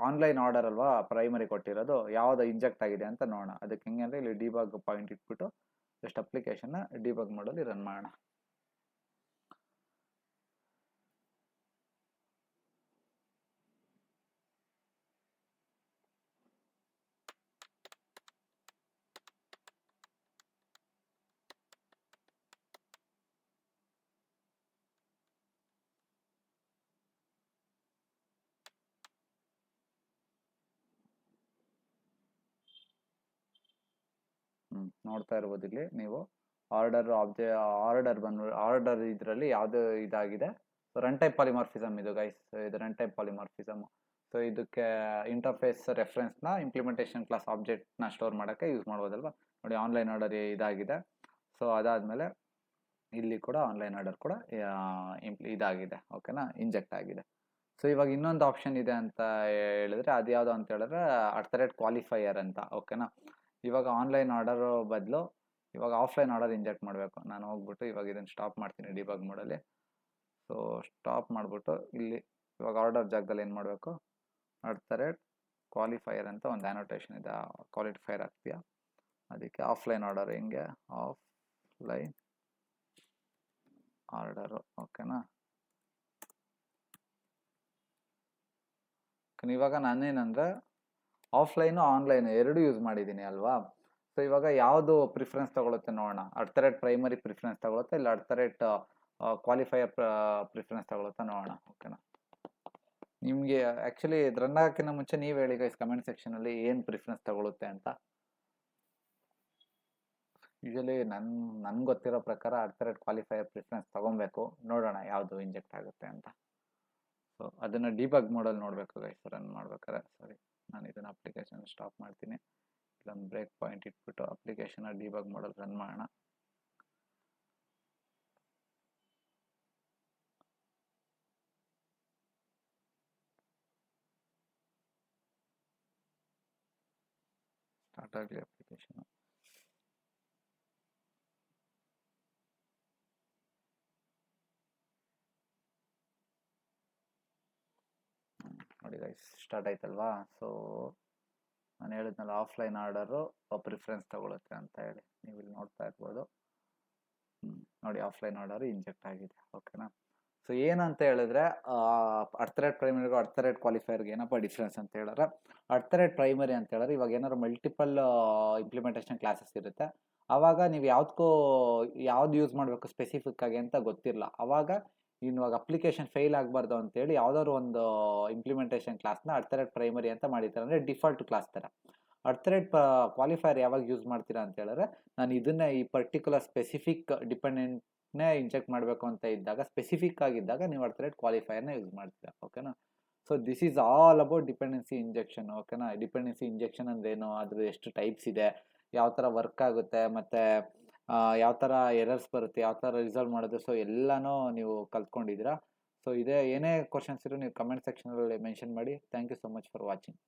ಆನ್ಲೈನ್ ಆರ್ಡರ್ ಅಲ್ವಾ ಪ್ರೈಮರಿ ಕೊಟ್ಟಿರೋದು, ಯಾವ್ದು ಇಂಜೆಕ್ಟ್ ಆಗಿದೆ ಅಂತ ನೋಡೋಣ. ಅದಕ್ಕೆ ಹೆಂಗೆ ಅಂದರೆ ಇಲ್ಲಿ ಡಿಬಗ್ ಪಾಯಿಂಟ್ ಇಟ್ಬಿಟ್ಟು ಜಸ್ಟ್ ಅಪ್ಲಿಕೇಶನ್ನ ಡಿಬಗ್ ಮಾಡಲ್ಲಿ ರನ್ ಮಾಡೋಣ. ನೋಡ್ತಾ ಇರ್ಬೋದು ಇಲ್ಲಿ ನೀವು ಆರ್ಡರ್ ಇದರಲ್ಲಿ ಯಾವುದು ಇದಾಗಿದೆ. ಸೊ ರನ್ ಟೈಪ್ ಪಾಲಿಮಾರ್ಫಿಸಮ್ ಇದು ಗೈಸ್, ಇದು ರನ್ ಟೈಪ್ ಪಾಲಿಮಾರ್ಫಿಸಮ್. ಸೊ ಇದಕ್ಕೆ ಇಂಟರ್ಫೇಸ್ ರೆಫರೆನ್ಸ್ನ ಇಂಪ್ಲಿಮೆಂಟೇಷನ್ ಕ್ಲಾಸ್ ಆಬ್ಜೆಕ್ಟ್ನ ಸ್ಟೋರ್ ಮಾಡೋಕ್ಕೆ ಯೂಸ್ ಮಾಡ್ಬೋದಲ್ವಾ. ನೋಡಿ ಆನ್ಲೈನ್ ಆರ್ಡರ್ ಇದಾಗಿದೆ. ಸೊ ಅದಾದಮೇಲೆ ಇಲ್ಲಿ ಕೂಡ ಆನ್ಲೈನ್ ಆರ್ಡರ್ ಕೂಡ ಇದಾಗಿದೆ, ಓಕೆನಾ, ಇಂಜೆಕ್ಟ್ ಆಗಿದೆ. ಸೊ ಇವಾಗ ಇನ್ನೊಂದು ಆಪ್ಷನ್ ಇದೆ ಅಂತ ಹೇಳಿದ್ರೆ ಅದು ಯಾವುದು ಅಂತ ಹೇಳಿದ್ರೆ ಕ್ವಾಲಿಫೈಯರ್ ಅಂತ, ಓಕೆನಾ. ಇವಾಗ ಆನ್ಲೈನ್ ಆರ್ಡರ್ ಬದಲು ಇವಾಗ ಆಫ್ಲೈನ್ ಆರ್ಡರ್ ಇಂಜೆಕ್ಟ್ ಮಾಡಬೇಕು. ನಾನು ಹೋಗ್ಬಿಟ್ಟು ಇವಾಗ ಇದನ್ನು ಸ್ಟಾಪ್ ಮಾಡ್ತೀನಿ ಡಿಬಗ್ ಮಾಡಲಿ. ಸೊ ಸ್ಟಾಪ್ ಮಾಡಿಬಿಟ್ಟು ಇಲ್ಲಿ ಇವಾಗ ಆರ್ಡರ್ ಜಾಗದಲ್ಲಿ ಏನು ಮಾಡಬೇಕು, ಕ್ವಾಲಿಫೈಯರ್ ಅಂತ ಒಂದು ಆ್ಯನೋಟೇಷನ್ ಇದೆ, ಕ್ವಾಲಿಫೈಯರ್ ಆಗ್ತೀಯಾ. ಅದಕ್ಕೆ ಆಫ್ಲೈನ್ ಆರ್ಡರ್ ಹೆಂಗೆ, ಆಫ್ಲೈನ್ ಆರ್ಡರು, ಓಕೆನಾ. ಇವಾಗ ನಾನೇನಂದರೆ ಆಫ್ಲೈನು ಆನ್ಲೈನು ಎರಡೂ ಯೂಸ್ ಮಾಡಿದ್ದೀನಿ ಅಲ್ವಾ. ಸೊ ಇವಾಗ ಯಾವುದು ಪ್ರಿಫರೆನ್ಸ್ ತಗೊಳುತ್ತೆ ನೋಡೋಣ. ಪ್ರೈಮರಿ ಪ್ರಿಫರೆನ್ಸ್ ತಗೊಳುತ್ತೆ, ಇಲ್ಲ ಕ್ವಾಲಿಫೈಯರ್ ಪ್ರಿಫರೆನ್ಸ್ ತಗೊಳುತ್ತೆ ನೋಡೋಣ, ಓಕೆನಾ. ನಿಮಗೆ ಆ್ಯಕ್ಚುಲಿ ಇದು ರನ್ ಆಗೋಕ್ಕಿಂತ ಮುಂಚೆ ನೀವು ಹೇಳಿ ಗೈಸ್ ಕಮೆಂಟ್ ಸೆಕ್ಷನಲ್ಲಿ ಏನು ಪ್ರಿಫರೆನ್ಸ್ ತಗೊಳುತ್ತೆ ಅಂತ. ಯೂಶಲಿ ನನ್ಗೆ ಗೊತ್ತಿರೋ ಪ್ರಕಾರ ಕ್ವಾಲಿಫೈಯರ್ ಪ್ರಿಫರೆನ್ಸ್ ತೊಗೊಬೇಕು. ನೋಡೋಣ ಯಾವುದು ಇಂಜೆಕ್ಟ್ ಆಗುತ್ತೆ ಅಂತ. ಸೊ ಅದನ್ನು ಡಿಬಗ್ ಮೋಡಲ್ಲಿ ನೋಡಬೇಕು ಗೈಸ್ ರನ್ ಮಾಡ್ಬೇಕಾದ್ರೆ. ಸರಿ, ನಾನು ಇದನ್ನು ಅಪ್ಲಿಕೇಶನ್ ಸ್ಟಾಪ್ ಮಾಡ್ತೀನಿ. ಇಲ್ಲೊಂದು ಬ್ರೇಕ್ ಪಾಯಿಂಟ್ ಇಟ್ಬಿಟ್ಟು ಅಪ್ಲಿಕೇಶನ್ನ ಡಿಬಗ್ ಮೋಡಲ್ಲಿ ರನ್ ಮಾಡೋಣ. ಸ್ಟಾರ್ಟ್ ಆಗಲಿ ಅಪ್ಲಿಕೇಶನ್. ನೋಡಿ ಗೈಸ್ ಸ್ಟಾರ್ಟ್ ಆಯ್ತಲ್ವಾ. ಸೊ ನಾನು ಹೇಳಿದ್ನಲ್ಲ ಆಫ್ಲೈನ್ ಆರ್ಡರು ಪ್ರಿಫರೆನ್ಸ್ ತಗೊಳುತ್ತೆ ಅಂತ ಹೇಳಿ, ನೀವು ಇಲ್ಲಿ ನೋಡ್ತಾ ಇರ್ಬೋದು. ನೋಡಿ ಆಫ್ಲೈನ್ ಆರ್ಡರ್ ಇಂಜೆಕ್ಟ್ ಆಗಿದೆ, ಓಕೆನಾ. ಸೊ ಏನಂತ ಹೇಳಿದ್ರೆ ಪ್ರೈಮರಿಗೂ ಕ್ವಾಲಿಫೈರ್ಗೆ ಏನಪ್ಪ ಡಿಫ್ರೆನ್ಸ್ ಅಂತ ಹೇಳಿದ್ರೆ, ಪ್ರೈಮರಿ ಅಂತ ಹೇಳಿದ್ರೆ ಇವಾಗ ಏನಾದ್ರು ಮಲ್ಟಿಪಲ್ ಇಂಪ್ಲಿಮೆಂಟೇಷನ್ ಕ್ಲಾಸಸ್ ಇರುತ್ತೆ. ಆವಾಗ ನೀವು ಯಾವ್ದು ಯೂಸ್ ಮಾಡಬೇಕು ಸ್ಪೆಸಿಫಿಕ್ ಆಗಿ ಅಂತ ಗೊತ್ತಿರಲ್ಲ. ಆವಾಗ ಇವಾಗ ಅಪ್ಲಿಕೇಶನ್ ಫೇಲ್ ಆಗಬಾರ್ದು ಅಂತೇಳಿ ಯಾವ್ದಾದ್ರು ಒಂದು ಇಂಪ್ಲಿಮೆಂಟೇಷನ್ ಕ್ಲಾಸ್ನ ಪ್ರೈಮರಿ ಅಂತ ಮಾಡಿರ್ತಾರೆ, ಅಂದರೆ ಡಿಫಾಲ್ಟ್ ಕ್ಲಾಸ್ ಥರ. ಕ್ವಾಲಿಫೈರ್ ಯಾವಾಗ ಯೂಸ್ ಮಾಡ್ತೀರಾ ಅಂತ ಹೇಳಿದ್ರೆ, ನಾನು ಇದನ್ನ ಈ ಪರ್ಟಿಕ್ಯುಲರ್ ಸ್ಪೆಸಿಫಿಕ್ ಡಿಪೆಂಡೆಂಟ್ನೇ ಇಂಜೆಕ್ಟ್ ಮಾಡಬೇಕು ಅಂತ ಇದ್ದಾಗ, ಸ್ಪೆಸಿಫಿಕ್ ಆಗಿದ್ದಾಗ ನೀವು ಕ್ವಾಲಿಫೈರ್ನ ಯೂಸ್ ಮಾಡ್ತೀರಾ, ಓಕೆನಾ. So this is all about dependency injection, ಓಕೆನಾ. ಡಿಪೆಂಡೆನ್ಸಿ ಇಂಜೆಕ್ಷನ್ ಅಂದ್ರೇನು, ಅದ್ರ ಎಷ್ಟು ಟೈಪ್ಸ್ ಇದೆ, ಯಾವ ಥರ ವರ್ಕ್ ಆಗುತ್ತೆ, ಮತ್ತು ಯಾವ ಥರ ಎರರ್ಸ್ ಬರುತ್ತೆ, ಯಾವ ಥರ ರಿಸಾಲ್ವ್ ಮಾಡೋದು, ಸೊ ಎಲ್ಲನೂ ನೀವು ಕಲ್ತ್ಕೊಂಡಿದ್ದೀರಾ. ಸೊ ಏನೇ ಕ್ವಶನ್ಸ್ ಇರೋ ನೀವು ಕಮೆಂಟ್ ಸೆಕ್ಷನಲ್ಲಿ ಮೆನ್ಷನ್ ಮಾಡಿ. Thank you so much for watching.